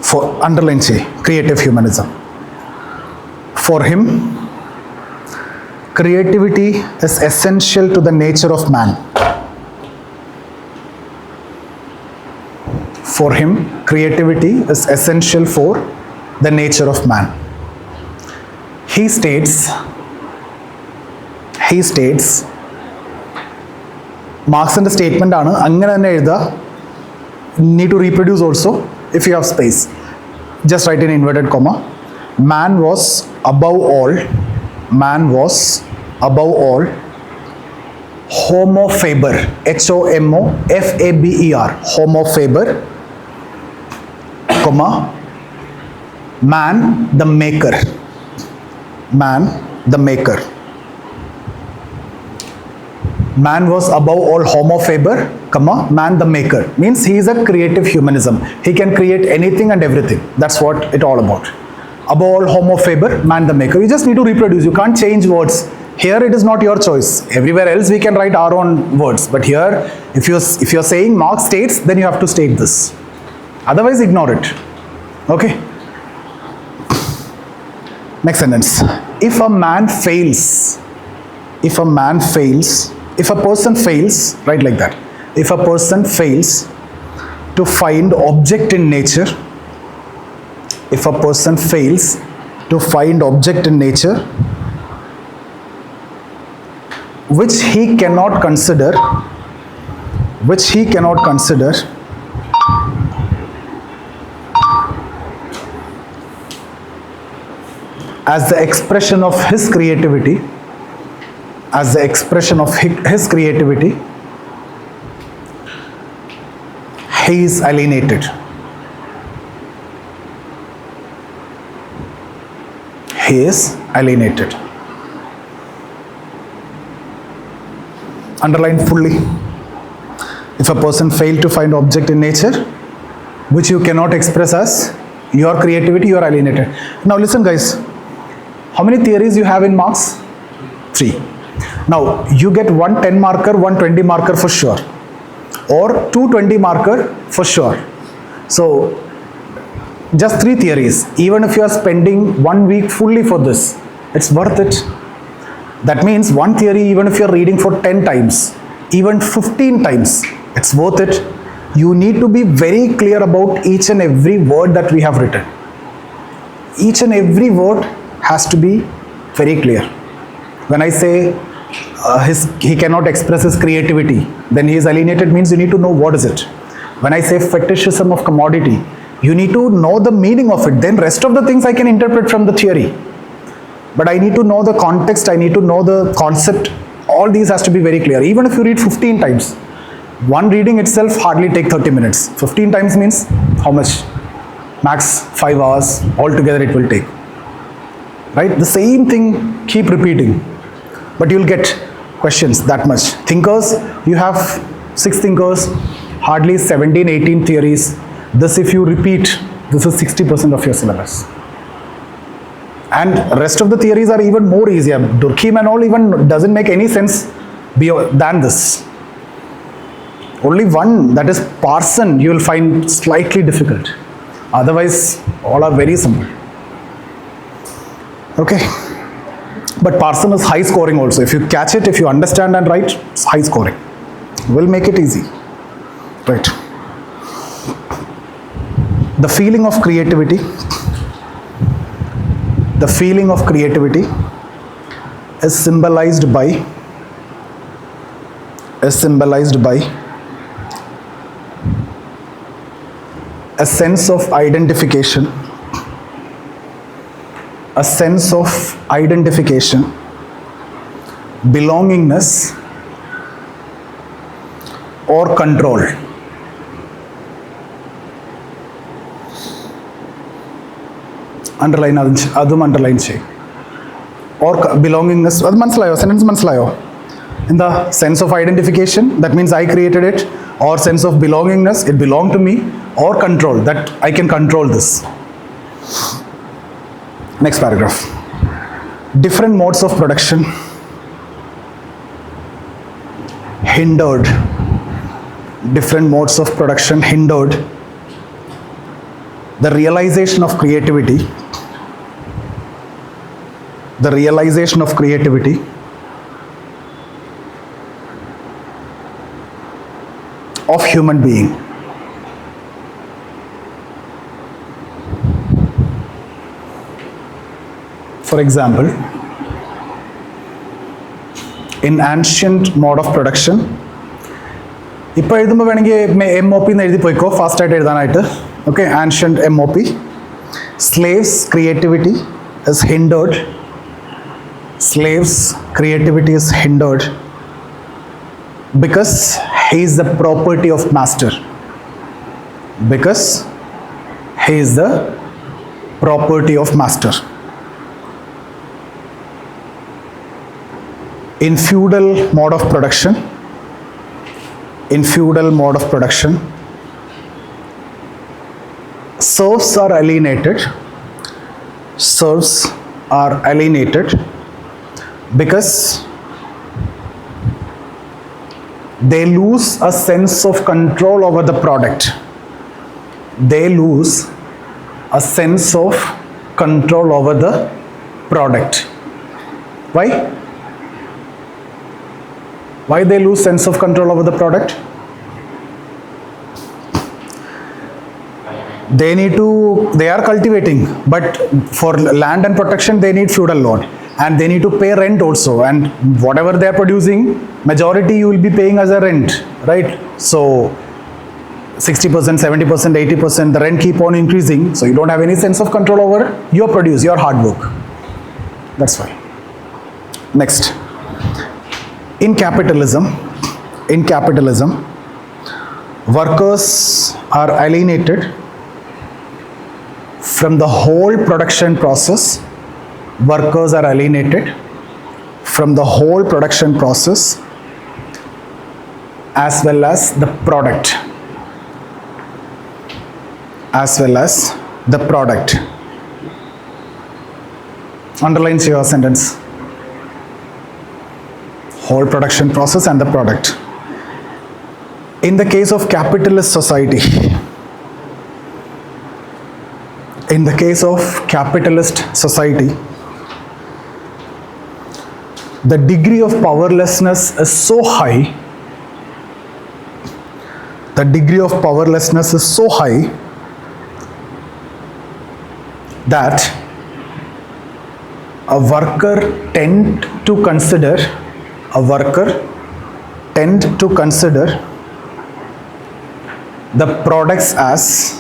For underline say creative humanism. For him, creativity is essential to the nature of man. He states, Marx's statement ആണ്, അങ്ങനെ തന്നെ എഴുതുക. Need to reproduce also if you have space. Just write in inverted comma. Man was above all homo faber, HOMOFABER, homo faber, comma, man the maker. Man was above all homo faber, comma, man the maker. Means he is a creative humanism. He can create anything and everything. That's what it's all about. Above all homo faber, man the maker. You just need to reproduce. You can't change words. Here it is not your choice. Everywhere else we can write our own words. But here, if you're saying Marx states, then you have to state this. Otherwise, ignore it. Okay. Next sentence. If a person fails, write like that. If a person fails to find object in nature, if a person fails to find object in nature, which he cannot consider as the expression of his creativity, he is alienated. He is alienated. Underline fully. If a person fails to find object in nature, which you cannot express as your creativity, you are alienated. Now listen guys, how many theories you have in Marx? 3. Now you get one 10 marker, one 20 marker for sure, or 2 20 marker for sure. So just 3 theories. Even if you are spending 1 week fully for this, it's worth it. That means one theory, even if you are reading for 10 times, even 15 times, it's worth it. You need to be very clear about each and every word that we have written. Each and every word has to be very clear. When I say he cannot express his creativity, then he is alienated, means you need to know what is it. When I say fetishism of commodity, you need to know the meaning of it. Then rest of the things I can interpret from the theory. But I need to know the context, I need to know the concept. All these has to be very clear. Even if you read 15 times, one reading itself hardly take 30 minutes. 15 times means how much? Max 5 hours. Altogether it will take. Right? The same thing, keep repeating. But you'll get questions that much. Thinkers, you have 6 thinkers, hardly 17, 18 theories. This if you repeat, this is 60% of your syllabus. And rest of the theories are even more easier. Durkheim and all even doesn't make any sense than this. Only one, that is Parson, you will find slightly difficult. Otherwise, all are very simple. Okay. But Parson is high scoring also. If you catch it, if you understand and write, it's high scoring. We'll make it easy. Right. The feeling of creativity. The feeling of creativity is symbolized by a sense of identification, belongingness, or control. Underline adum underline chey. Or belongingness, adu manasilayo, sentence manasilayo. In the sense of identification, that means I created it, or sense of belongingness, it belonged to me, or control, that I can control this. Next paragraph. Different modes of production hindered. Different modes of production hindered the realization of creativity. The realization of creativity of human being. For example, in ancient mode of production, ഇപ്പോൾ എഴുതുമ്പോൾ വേണമെങ്കിൽ MOP എന്ന് എഴുതി പോയിക്കോ fast ആയിട്ട് എഴുതാനായിട്ട്. Okay, ancient MOP. Slaves' creativity is hindered. Slaves' creativity is hindered because he is the property of master. Because he is the property of master. In feudal mode of production, serfs are alienated. Serfs are alienated because they lose a sense of control over the product. They lose a sense of control over the product. Why? Why they lose sense of control over the product? They are cultivating, but for land and protection they need feudal loan, and they need to pay rent also, and whatever they are producing, majority you will be paying as a rent, right? So 60%, 70%, 80%, the rent keep on increasing, so you don't have any sense of control over your produce, your hard work. That's why. Next, in capitalism, workers are alienated from the whole production process. Workers are alienated from the whole production process as well as the product. Underline your sentence. Whole production process and the product. In the case of capitalist society, the degree of powerlessness is so high. That a worker tend to consider the products as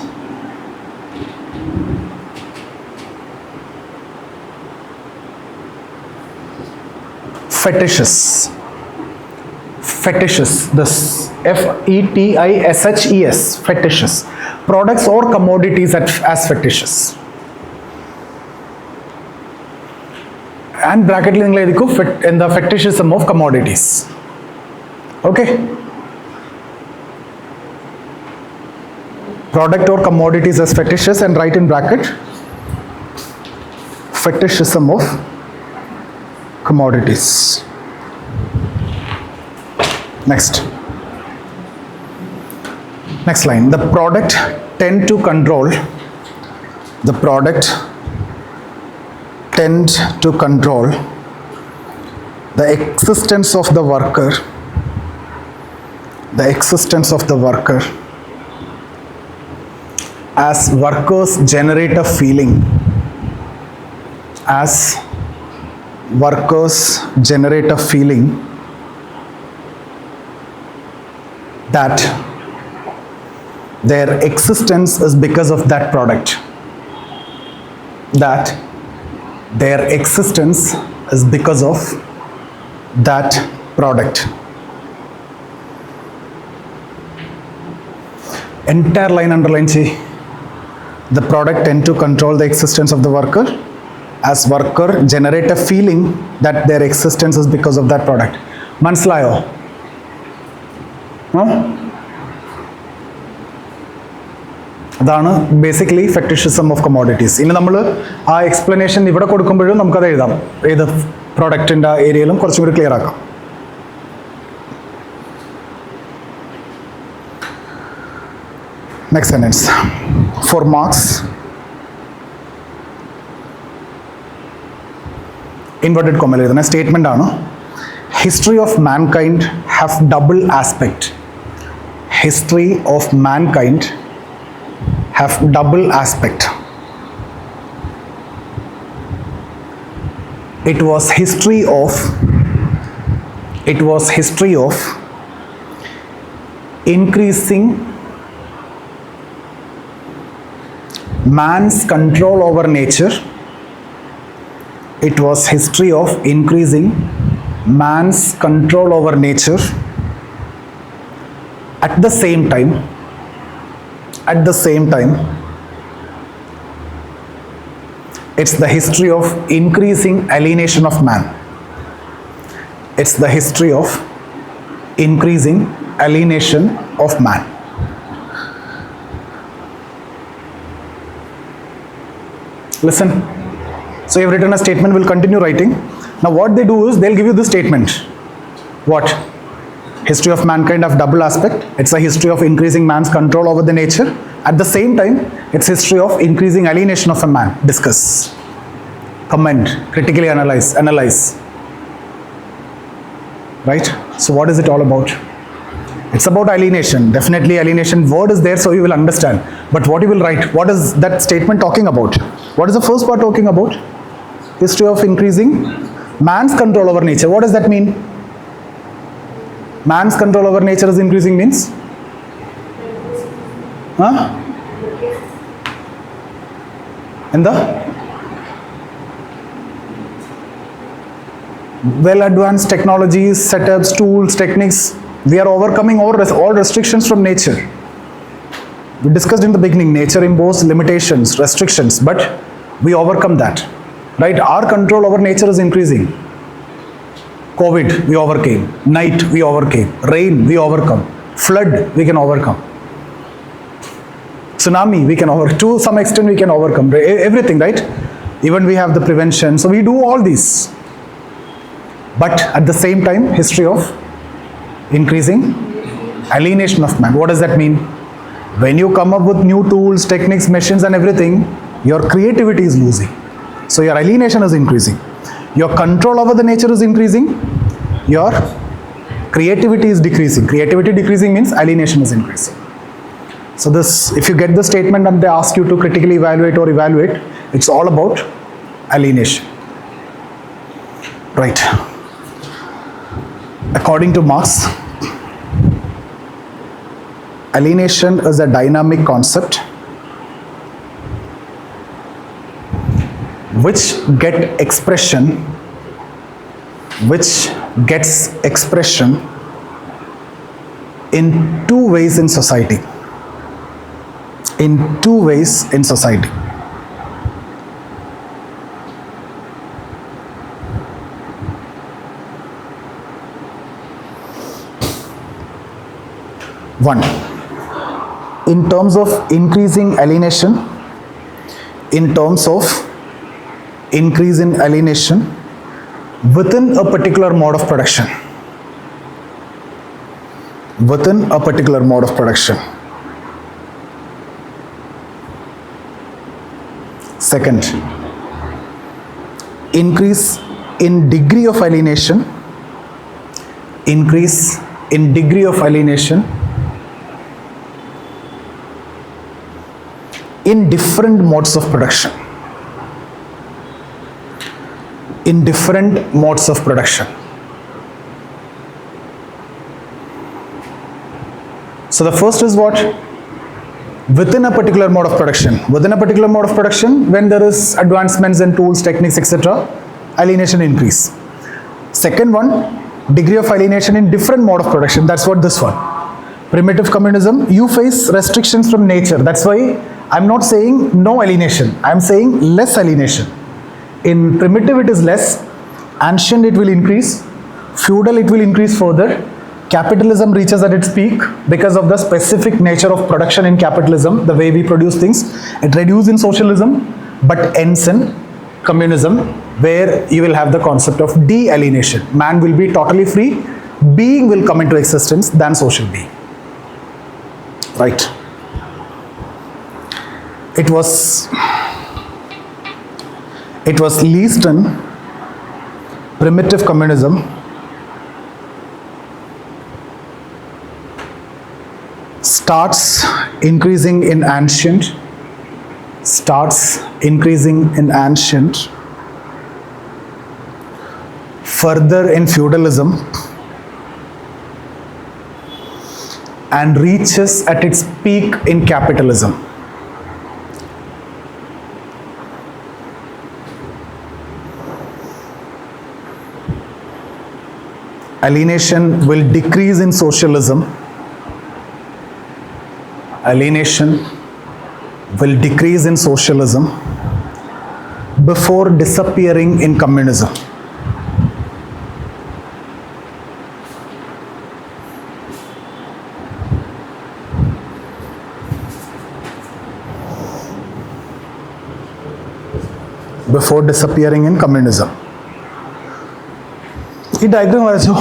fetishes. This fetishes, fetishes. Products or commodities as fetishes. And bracket in the fetishism of commodities. Okay. Product or commodities as fetishes, and write in bracket fetishism of commodities. Next line. The product tend to control the existence of the worker, as workers generate a feeling, that their existence is because of that product. Entire line underline chey. The product tend to control the existence of the worker, as worker generate a feeling that their existence is because of that product. Manslayo? That's basically fetishism of commodities. In our explanation, we will the product in the area clear. Next sentence. For Marx, inverted comma statement history of mankind have double aspect. History of mankind have double aspect. It was history of increasing man's control over nature. It was history of increasing man's control over nature. At the same time, it's the history of increasing alienation of man. It's the history of increasing alienation of man. Listen. So you've written a statement, we'll continue writing. Now what they do is they'll give you this statement. What? History of mankind of double aspect. It's a history of increasing man's control over the nature. At the same time, it's history of increasing alienation of a man. Discuss, comment, critically analyze. Right? So what is it all about? It's about alienation. Definitely alienation word is there, so you will understand. But what you will write, what is that statement talking about? What is the first part talking about? History of increasing man's control over nature. What does that mean? Man's control over nature is increasing means? Huh? In the well advanced technologies, setups, tools, techniques, we are overcoming all restrictions from nature. We discussed in the beginning, nature imposes limitations, restrictions, but we overcome that. Right? Our control over nature is increasing. COVID, we overcame. Night, we overcame. Rain, we overcome. Flood, we can overcome. Tsunami, we can overcome. To some extent, we can overcome. Everything, right? Even we have the prevention. So we do all these. But at the same time, history of increasing alienation of man. What does that mean? When you come up with new tools, techniques, machines and everything, your creativity is losing. So your alienation is increasing. Your control over the nature is increasing. Your creativity is decreasing. Creativity decreasing means alienation is increasing. So this, if you get the statement and they ask you to critically evaluate, it's all about alienation. Right. According to Marx, alienation is a dynamic concept which gets expression in two ways in society. One, in terms of increasing alienation, within a particular mode of production. Second, increase in degree of alienation in different modes of production. So the first is what? Within a particular mode of production. When there is advancements in tools, techniques, etc., alienation increase. Second one, degree of alienation in different mode of production. That's what this one. Primitive communism, you face restrictions from nature. That's why I'm not saying no alienation. I'm saying less alienation. In primitive it is less, ancient it will increase, feudal it will increase further, capitalism reaches at its peak because of the specific nature of production in capitalism, the way we produce things. It reduces in socialism, but ends in communism, where you will have the concept of de-alienation. Man will be totally free, being will come into existence than social being. Right. It was least in primitive communism starts increasing in ancient, further in feudalism, and reaches at its peak in capitalism. Alienation will decrease in socialism. Before disappearing in communism. before disappearing in communism. ഈ diagram വരച്ചോ.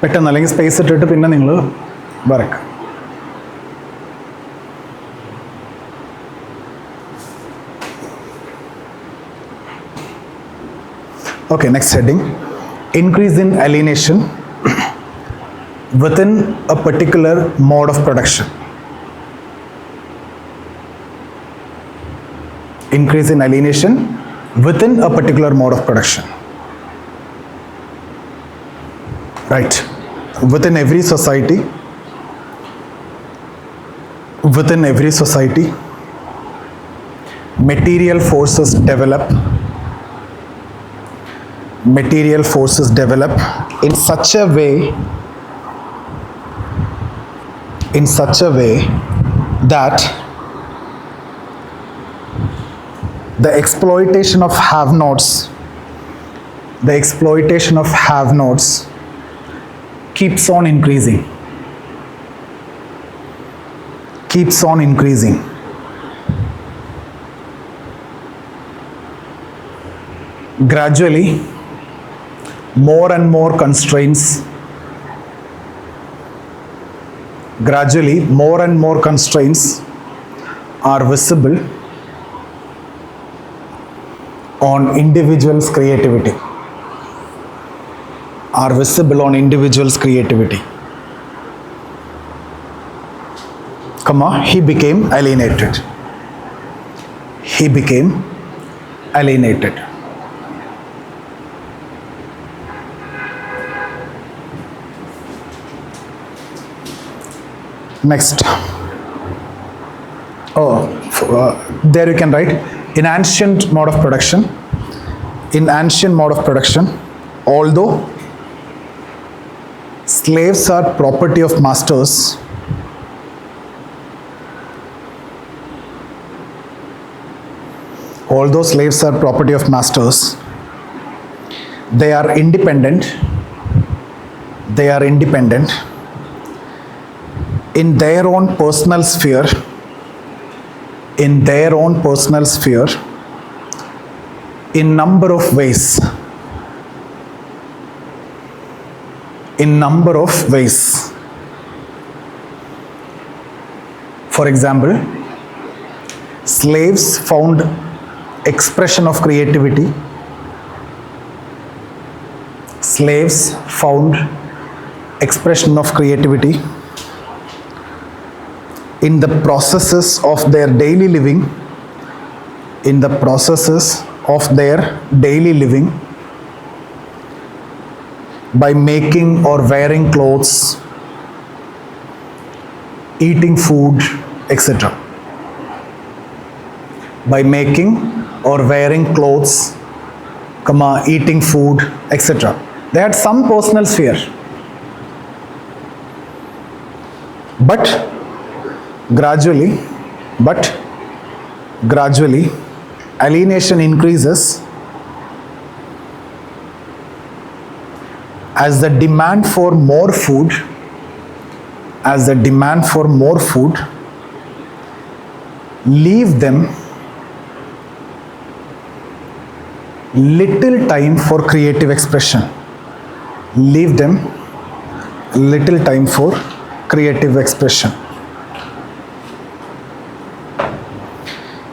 പെട്ടെന്ന്, അല്ലെങ്കിൽ space ഇട്ടിട്ട് പിന്നെ നിങ്ങൾ വരയ്ക്കുക. Okay, next heading. Increase in alienation within a particular mode of production. Increase in alienation within a particular mode of production. Right. Within every society, material forces develop in such a way that the exploitation of have-nots keeps on increasing. Gradually, more and more constraints are visible on individuals' creativity. He became alienated. Next. There you can write, in ancient mode of production, although slaves are property of masters, they are independent in their own personal sphere in number of ways. For example, slaves found expression of creativity in the processes of their daily living, by making or wearing clothes, eating food, etc. By making or wearing clothes, eating food, etc. They had some personal sphere. But gradually, alienation increases as the demand for more food leave them little time for creative expression.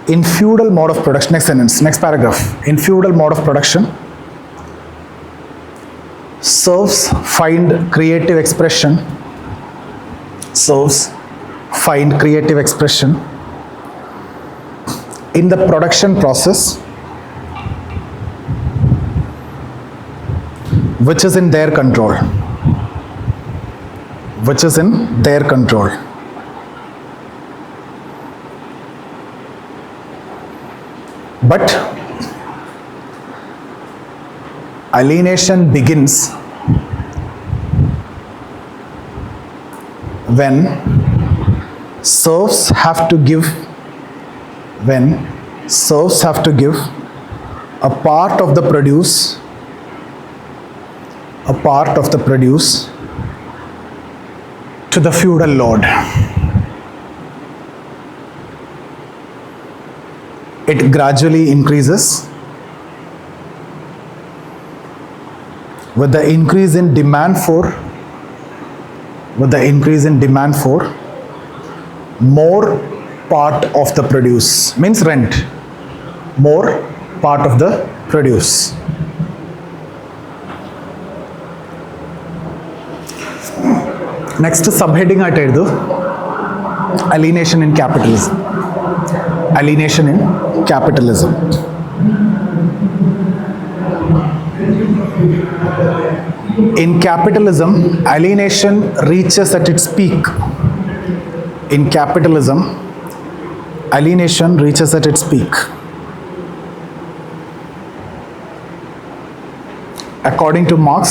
In feudal mode of production, next paragraph. In feudal mode of production, serfs find creative expression in the production process which is in their control. But alienation begins when serfs have to give a part of the produce to the feudal lord. it gradually increases. With the increase in demand for more part of the produce, means rent, more part of the produce. Next subheading ആയിട്ട് എഴുതു alienation in capitalism. Alienation in capitalism. In capitalism, alienation reaches at its peak. In capitalism, alienation reaches at its peak. According to Marx,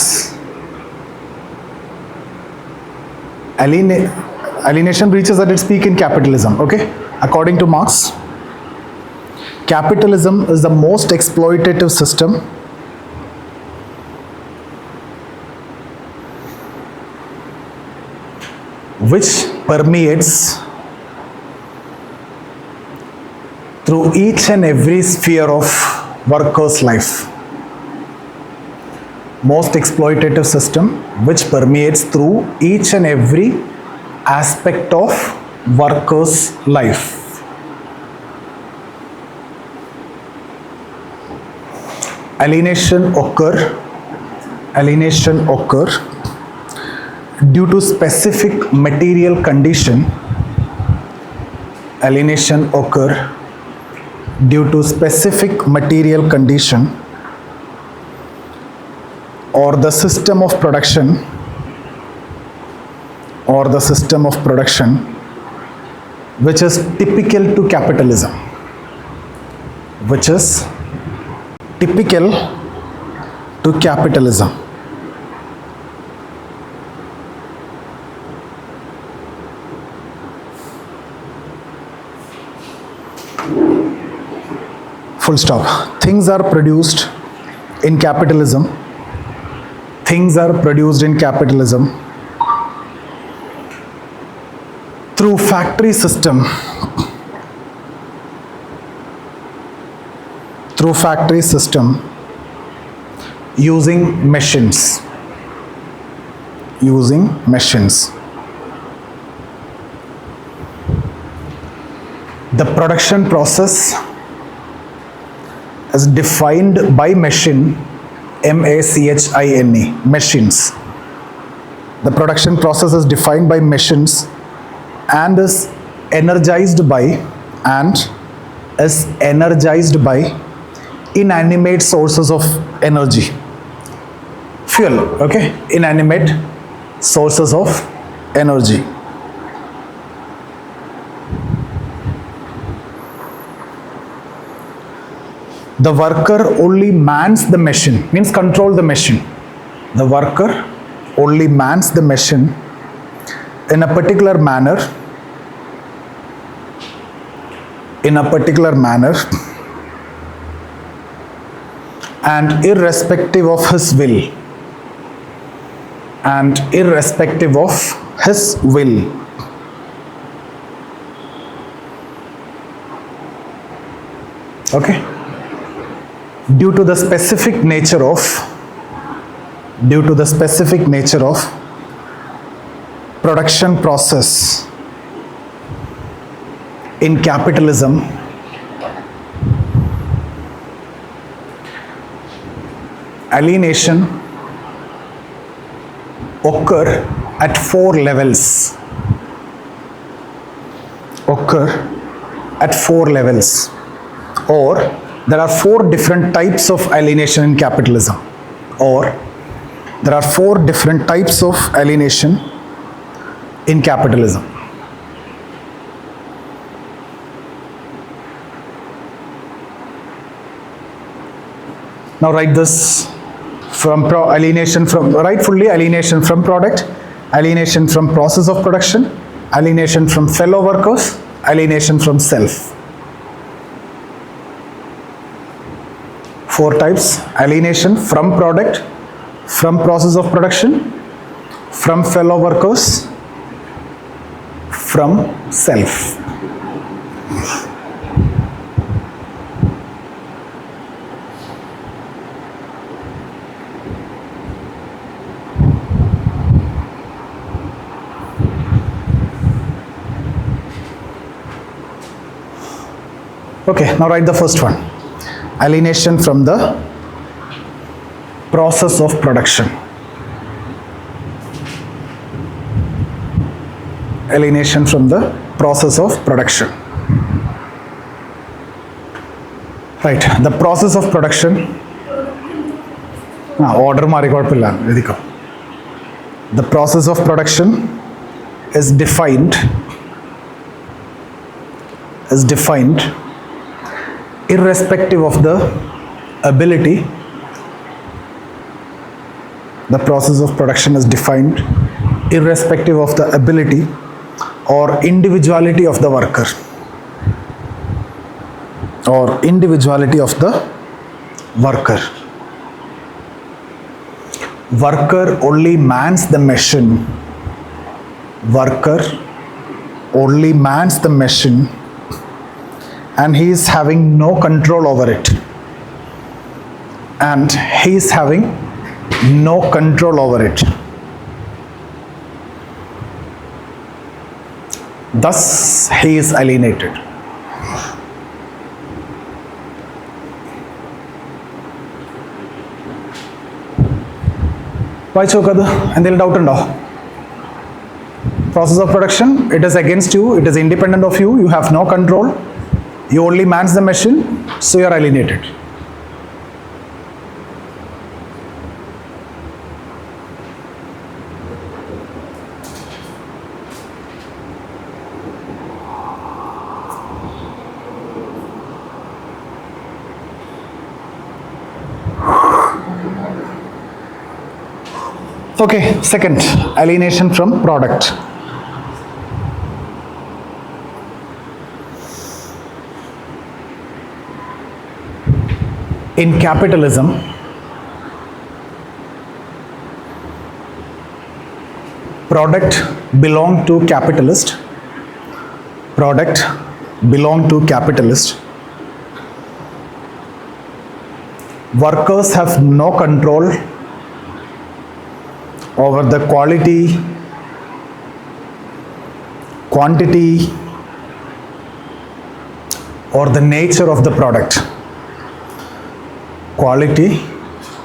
alienation reaches at its peak in capitalism. Okay? According to Marx, capitalism is the most exploitative system which permeates through each and every sphere of workers' life. Most exploitative system which permeates through each and every aspect of workers' life. Alienation occur due to specific material condition. Alienation occur due to specific material condition or the system of production which is typical to capitalism. Full stop. Things are produced in capitalism through factory system using machines. The production process is defined by machine, M-A-C-H-I-N-E, machines. The production process is defined by machines and is energized by inanimate sources of energy. Fuel, okay? Inanimate sources of energy. The worker only mans the machine, means control the machine. The worker only mans the machine in a particular manner, and irrespective of his will. Okay? Due to the specific nature of production process in capitalism, alienation occur at 4 levels. Or there are 4 different types of alienation in capitalism. Now write this alienation from product, alienation from process of production, alienation from fellow workers, alienation from self. 4 types: alienation from product, from process of production, from fellow workers, from self. Okay, now write the first one. Alienation from the process of production. Alienation from the process of production. Right, the process of production. Order mari kuഴപ്പമില്ല എഴുതിക്കോ. The process of production is defined irrespective of the ability. The process of production is defined irrespective of the ability or individuality of the worker, or individuality of the worker. Worker only mans the machine. Worker only mans the machine, and he is having no control over it. And he is having no control over it. Thus, he is alienated. വായിച്ചു നോക്കത്, എന്തെങ്കിലും doubt ഉണ്ടോ? Process of production, it is against you, it is independent of you, you have no control, you only mans the machine, so you are alienated. Okay, second, alienation from product. In capitalism, product belong to capitalist. Product belong to capitalist. Workers have no control over the quality, quantity, or the nature of the product. Quality,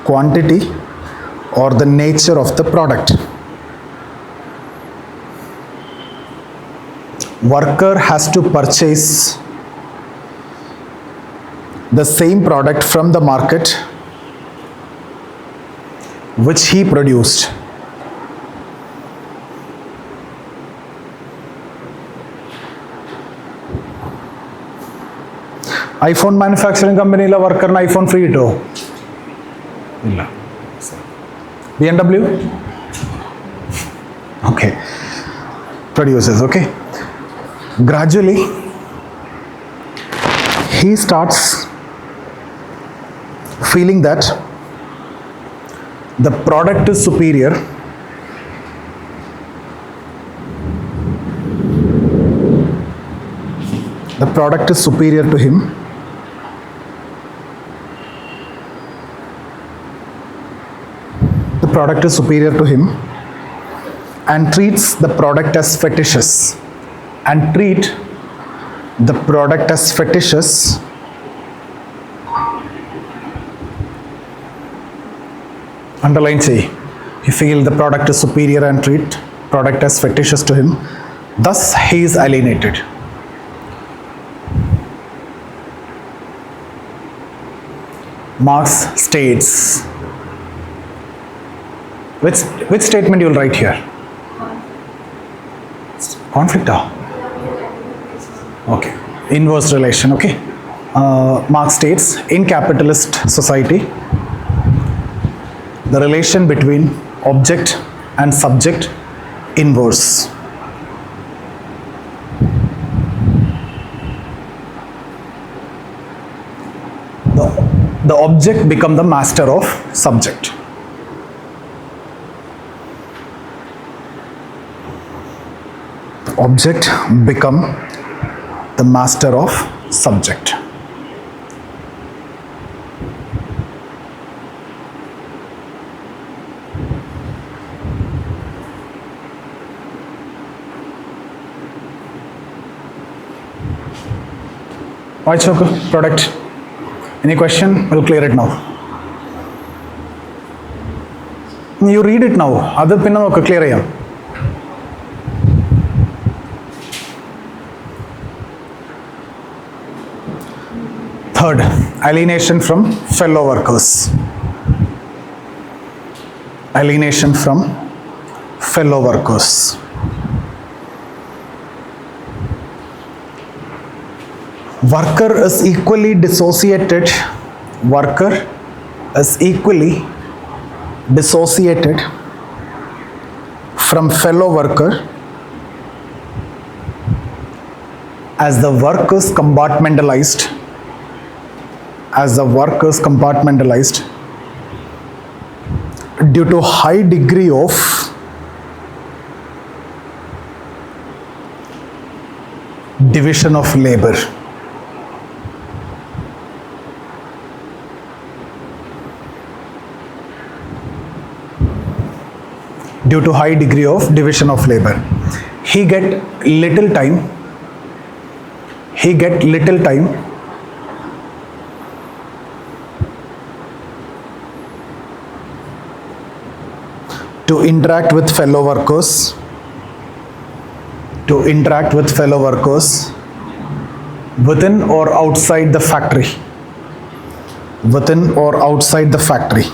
quantity, or the nature of the product. Worker has to purchase the same product from the market which he produced. IPhone manufacturing കമ്പനിയിലെ വർക്കറിന് iPhone free കിട്ടുമോ? ഇല്ല. BMW? Okay. Produces, okay. Gradually, he starts feeling that the product is superior. The product is superior to him. The product is superior to him, and treats the product as fetishes. And treat the product as fetishes. Underline say, he feel the product is superior and treat product as fetishes to him. Thus, he is alienated. Marx states, which statement you will write here? Conflict? Okay, inverse relation. Okay, Marx states, in capitalist society, the relation between object and subject inverse. The object become the master of subject. Object become the master of subject. വായിച്ചു നോക്ക് product. Any question? We'll clear it now. You read it now. അത് പിന്നെ നമുക്ക് clear ചെയ്യാം. Third, alienation from fellow workers. Alienation from fellow workers. Worker is equally dissociated. Worker is equally dissociated from fellow worker as the work is compartmentalized. As the work is compartmentalized due to high degree of division of labor. Due to high degree of division of labor, he get little time. He get little time to interact with fellow workers. To interact with fellow workers within or outside the factory. Within or outside the factory.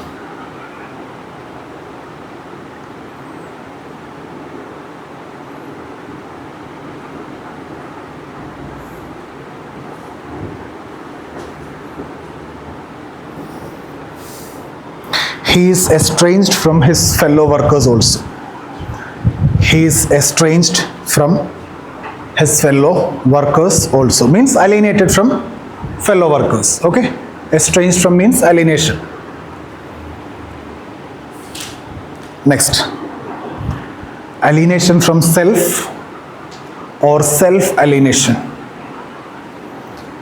He is estranged from his fellow workers also. He is estranged from his fellow workers also. Means alienated from fellow workers. Okay? Estranged from means alienation. Next. Alienation from self or self-alienation.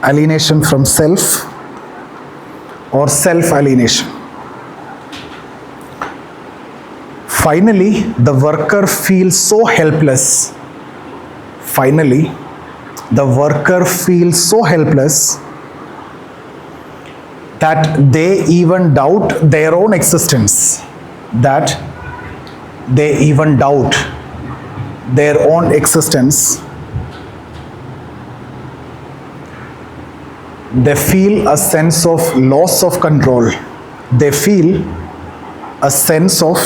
Alienation from self or self-alienation. Finally, the worker feels so helpless. Finally, the worker feels so helpless that they even doubt their own existence. That they even doubt their own existence. They feel a sense of loss of control. They feel a sense of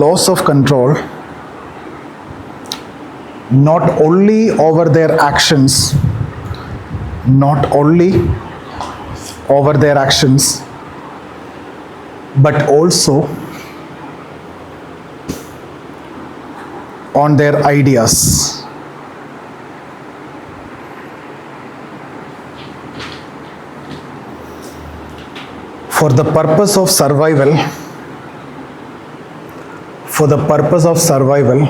loss of control, not only over their actions, not only over their actions, but also on their ideas. For the purpose of survival, for the purpose of survival,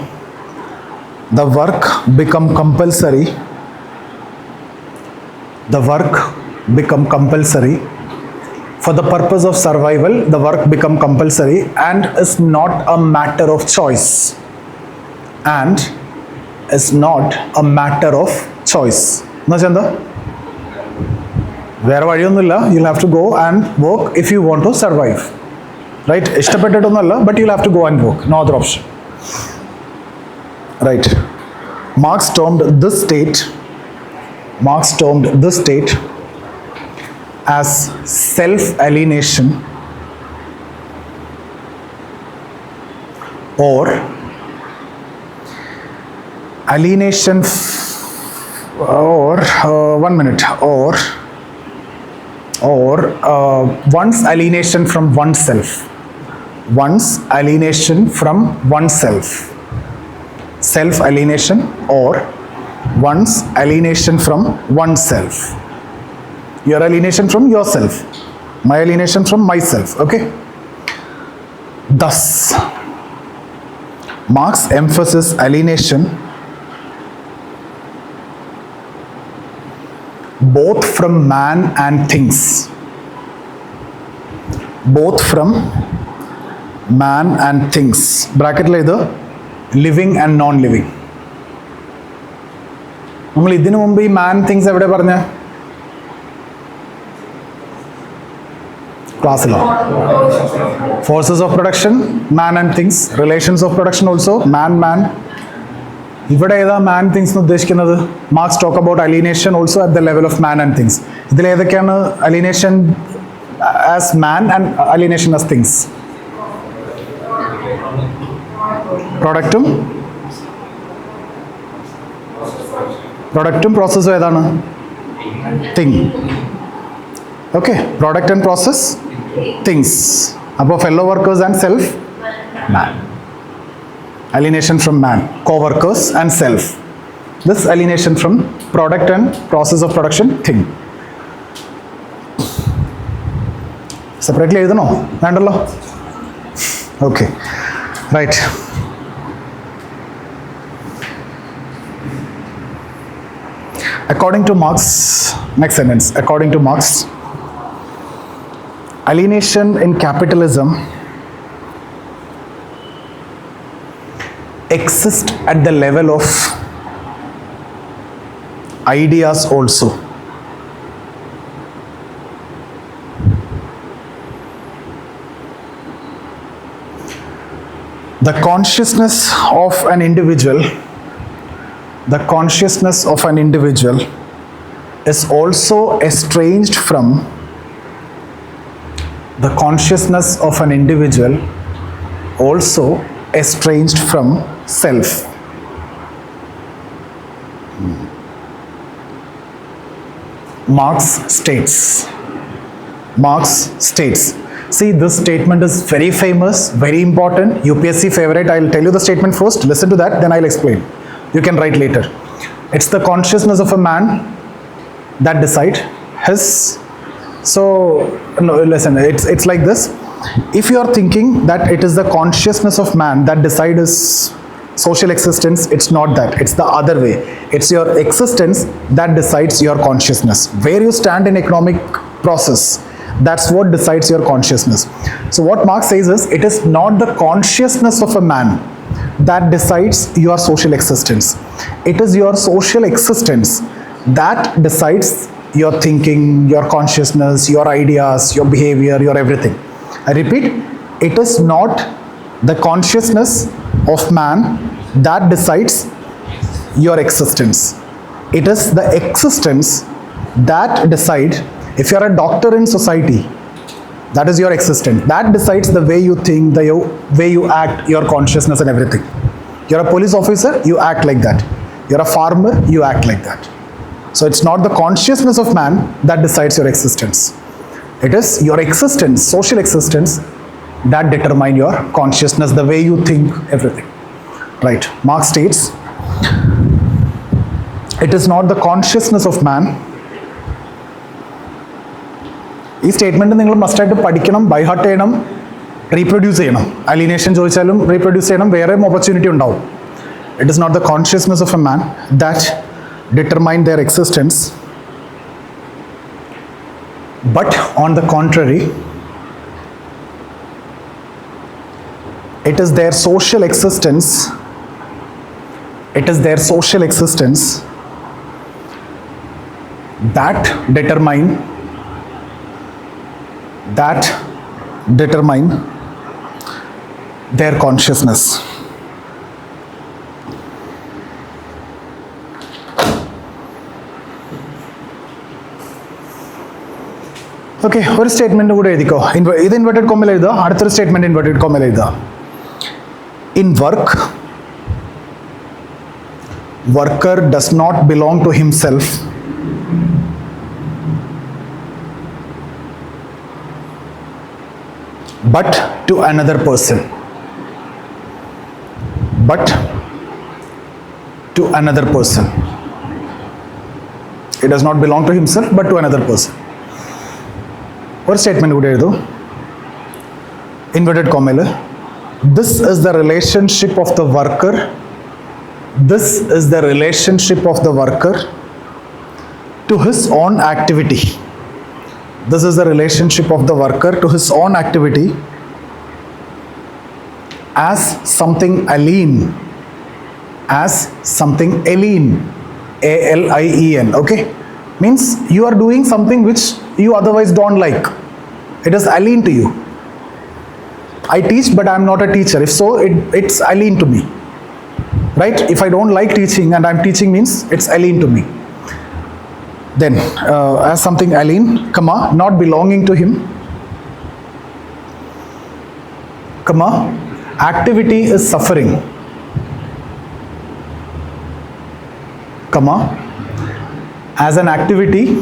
the work become compulsory. The work become compulsory. For the purpose of survival, the work become compulsory and is not a matter of choice. And is not a matter of choice. Nachanda? Where you'll have to go and work if you want to survive. Right? Ishtapettadonnalla, but you'll have to go and work. No other option. Right. Marx termed this state as self-alienation or alienation one's alienation from oneself. One's alienation from oneself. Self-alienation or one's alienation from oneself. Your alienation from yourself. My alienation from myself. Okay? Thus, Marx emphasizes alienation both from man and things. Both from man and things. Bracket the living and non-living. നമ്മൾ ഇതിനു മുമ്പ് ഈ മാൻ things എവിടെ പറഞ്ഞ Class law. Forces of production, man and things. Relations of production also, man. ഇവിടെ ഏതാ മാൻ things എന്ന് ഉദ്ദേശിക്കുന്നത്? Marx talk about alienation also at the level of man and things. ഇതിൽ ഏതൊക്കെയാണ് alienation as man and alienation as things? പ്രൊഡക്റ്റും പ്രോസസ്സും ഏതാണ്? Thing. Okay, product and process, things. അപ്പോൾ fellow workers and self, man. Alienation from man, co-workers and self. This alienation from product and process of production, thing. Separately എഴുതണോ? വേണ്ടല്ലോ. Okay, right. According to Marx, next sentence, according to Marx, alienation in capitalism exist at the level of ideas also. The consciousness of an individual is also estranged from self. Marx states, see, this statement is very famous, very important, UPSC favorite. I'll tell you the statement first, listen to that, then I'll explain. You can write later. It's the consciousness of a man that decide his. So no, listen, it's like this. If you are thinking that it is the consciousness of man that decide his social existence, it's not that, it's the other way. It's your existence that decides your consciousness. Where you stand in economic process, that's what decides your consciousness. So what Marx says is, it is not the consciousness of a man that decides your social existence. It is your social existence that decides your thinking, your consciousness, your ideas, your behavior, your everything. I repeat, it is not the consciousness of man that decides your existence. It is the existence that decides. If you are a doctor in society, that is your existence. That decides the way you think, the way you act, your consciousness and everything. You're a police officer, you act like that. You're a farmer, you act like that. So it's not the consciousness of man that decides your existence. It is your existence, social existence, that determine your consciousness, the way you think, everything. Right. Marx states, it is not the consciousness of man. ഈ statement നിങ്ങൾ മസ്റ്റായിട്ട് പഠിക്കണം, by heart ചെയ്യണം, reproduce ചെയ്യണം. അലീനേഷൻ ചോദിച്ചാലും reproduce ചെയ്യണം, വേറെ opportunity ഉണ്ടാവും. It is not the consciousness of a man that determine their existence, but on the contrary, it is their social existence that determine their consciousness. Okay, ഒരു statement കൂടെ എഴുതിക്കോ. ഇത് ഇൻവെർട്ടഡ് കോമയിൽ എഴുതുക, അടുത്തൊരു സ്റ്റേറ്റ്മെന്റ് ഇൻവെർട്ടഡ് കോമയിൽ എഴുതുക. In work, worker does not belong to himself, but to another person. He does not belong to himself, but to another person. ഒരു statement കൂടെ എഴുതൂ, inverted കോമയിൽ. This is the relationship of the worker. This is the relationship of the worker to his own activity. This is the relationship of the worker to his own activity as something alien. A-L-I-E-N. Okay? Means you are doing something which you otherwise don't like. It is alien to you. I teach, but I am not a teacher. If so, it's alien to me. Right? If I don't like teaching and I'm teaching means it's alien to me. Then, as something alien, comma, not belonging to him, comma, activity is suffering, comma, as an activity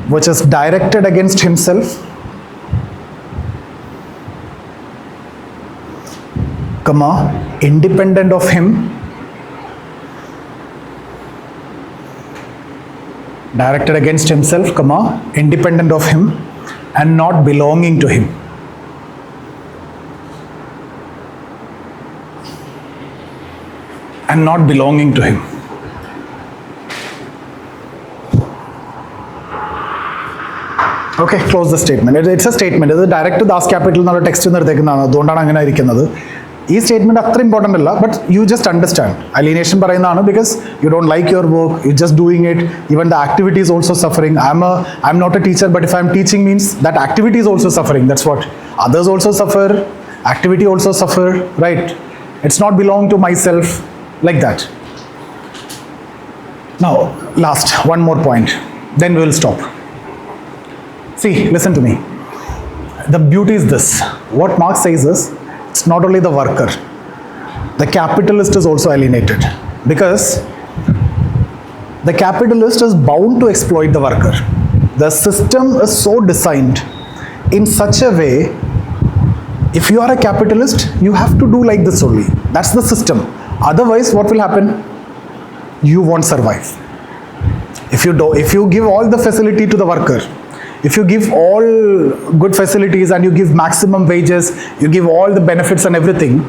which is directed against himself, comma, independent of him, directed against himself, comma, independent of him, and not belonging to him. And not belonging to him. Okay, close the statement. It's a statement. It's a direct to Das Capital text in the this statement is important, but you just understand. Alienation because you don't like your work, you're just doing it. Even the activity is also suffering. I'm not a teacher, but if I'm teaching means that activity is also suffering. That's what. Others also suffer, activity also suffer, right? It's not belong to myself, like that. Now, last, one more point. Then we will stop. See, listen to me. The beauty is this. What Marx says is, it's not only the worker. The capitalist is also alienated. Because the capitalist is bound to exploit the worker. The system is so designed in such a way, if you are a capitalist, you have to do like this only. That's the system. Otherwise, what will happen? You won't survive. If you give all the facility to the worker, if you give all good facilities and you give maximum wages, you give all the benefits and everything,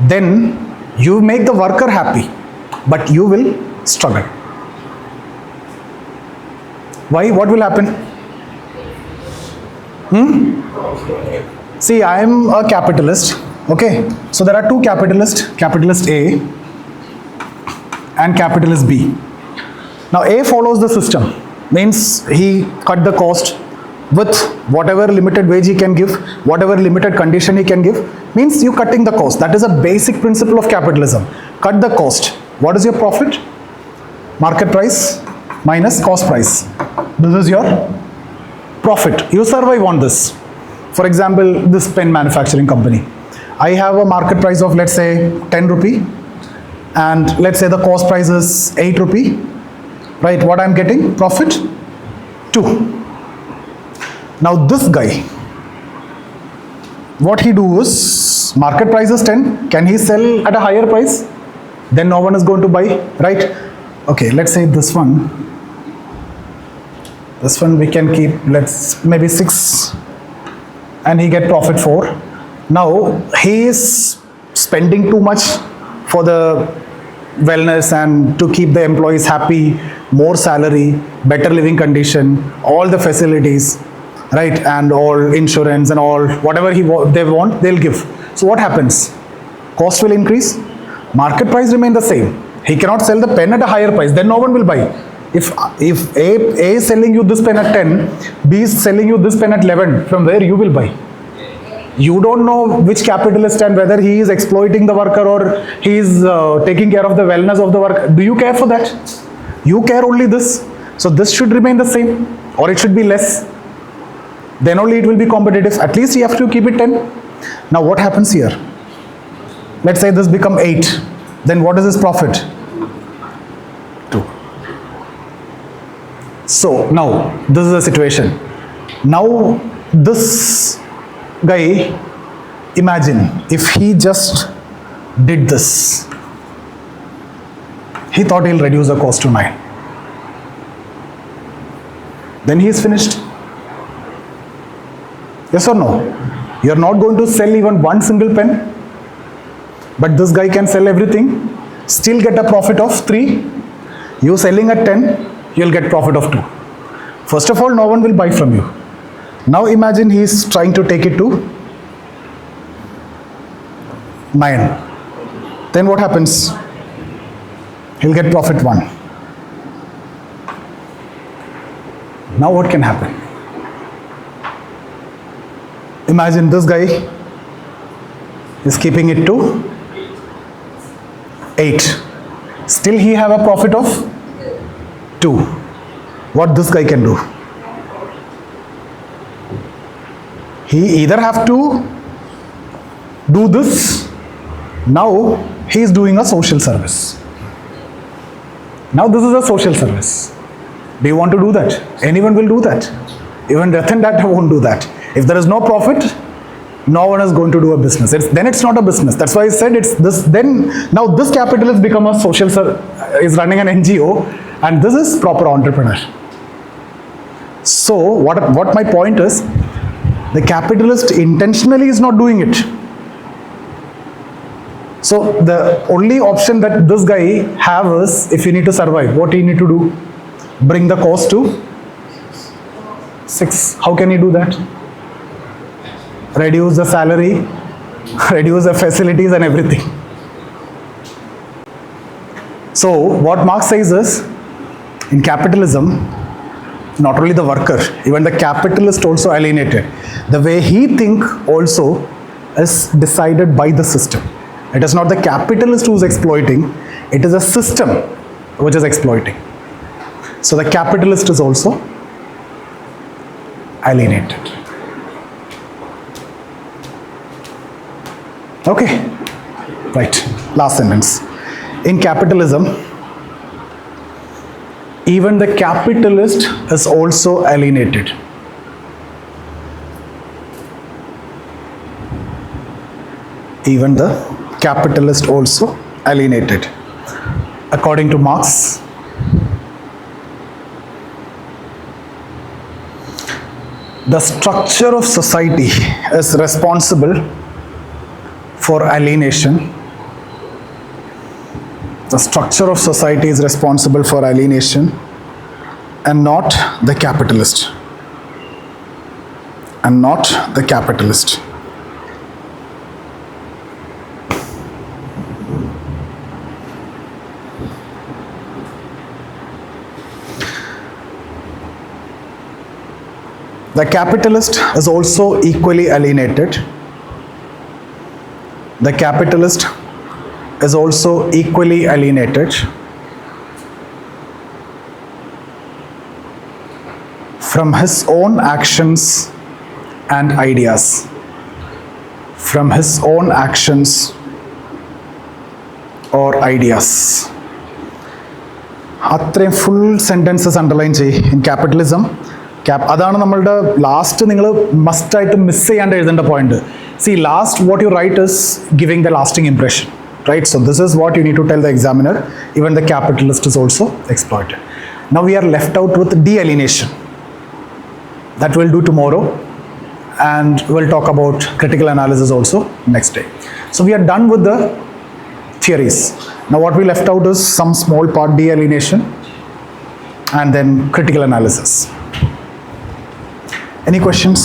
then you make the worker happy, but you will struggle. Why? What will happen? See, I am a capitalist. Okay, so there are two capitalists, capitalist A and capitalist B. Now A follows the system, means he cut the cost with whatever limited wage he can give, whatever limited condition he can give, means you cutting the cost. That is a basic principle of capitalism. Cut the cost. What is your profit? Market price minus cost price. This is your profit. You survive on this. For example, this pen manufacturing company. I have a market price of, let's say, 10 rupee, and let's say the cost price is 8 rupee, right? What I'm getting? Profit 2. Now this guy, what he do is, market price is 10, can he sell at a higher price? Then no one is going to buy, right? Okay, let's say this one we can keep, let's maybe 6, and he get profit 4. Now he is spending too much for the wellness and to keep the employees happy, more salary, better living condition, all the facilities, right? And all insurance and all, whatever they want, they'll give. So what happens? Cost will increase, market price remain the same. He cannot sell the pen at a higher price, then no one will buy. If A is selling you this pen at 10, B is selling you this pen at 11, from where you will buy? You don't know which capitalist and whether he is exploiting the worker or he is taking care of the wellness of the worker. Do you care for that? You care only this. So this should remain the same, or it should be less. Then only it will be competitive. At least you have to keep it 10. Now what happens here? Let's say this become 8. Then what is his profit? 2. So now this is the situation. Now this guy, imagine if he just did this. He thought he'll reduce the cost to 9. Then he is finished. Yes or no? You are not going to sell even one single pen, but this guy can sell everything, still get a profit of 3. You selling at 10, you'll get profit of 2. First of all, no one will buy from you. Now imagine he is trying to take it to 9. Then what happens? He'll get profit 1. Now what can happen? Imagine this guy is keeping it to 8. Still he have a profit of 2. What this guy can do? He either have to do this. Now he is doing a social service. Now this is a social service. Do you want to do that? Anyone will do that. Even Ratan Tata won't do that. If there is no profit, no one is going to do a business. Then it's not a business. That's why I said it's this. Then now this capitalist become a is running an NGO, and this is proper entrepreneur. So what my point is, the capitalist intentionally is not doing it. So the only option that this guy have is, if you need to survive, what you need to do? Bring the cost to 6. How can you do that? Reduce the salary, reduce the facilities and everything. So what Marx says is, in capitalism, not only the worker, even the capitalist also alienated. The way he think also is decided by the system. It is not the capitalist who is exploiting, it is a system which is exploiting. So the capitalist is also alienated. Okay, right, last sentence. In capitalism, even the capitalist is also alienated. Even the capitalist also alienated. According to Marx, the structure of society is responsible for alienation. The structure of society is responsible for alienation and not the capitalist. And not the capitalist. The capitalist is also equally alienated. The capitalist is also equally alienated from his own actions and ideas. From his own actions or ideas. അത്രയും full sentences underline ചെയ്യ്. In capitalism അതാണ് നമ്മളുടെ last നിങ്ങൾ മസ്റ്റായിട്ട് miss ചെയ്യാണ്ട് എഴുതേണ്ട point. See last what you write is giving the lasting impression, right? So this is what you need to tell the examiner. Even the capitalist is also exploited. Now we are left out with de-alienation. That we'll do tomorrow, and we'll talk about critical analysis also next day. So we are done with the theories. Now what we left out is some small part de-alienation and then critical analysis. Any questions?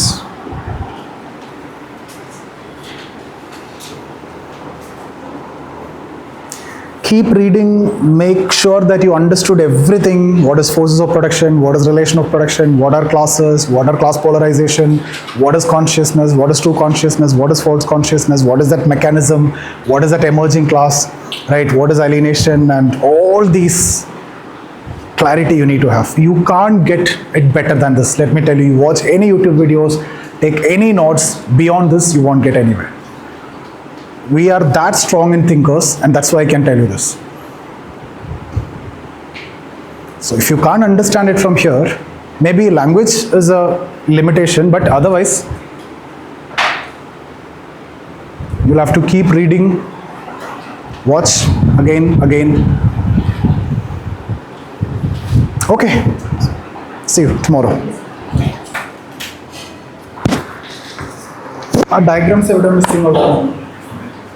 Keep reading, make sure that you understood everything. What is forces of production, what is relation of production, what are classes, what are class polarization, what is consciousness, what is true consciousness, what is false consciousness, what is that mechanism, what is that emerging class, right? What is alienation, and all these clarity you need to have. You can't get it better than this. Let me tell you, you watch any YouTube videos, take any notes, beyond this you won't get anywhere. We are that strong in thinkers, and that's why I can tell you this. So if you can't understand it from here, maybe language is a limitation, but otherwise you'll have to keep reading, watch again. Okay, see you tomorrow. Our diagrams are missing out.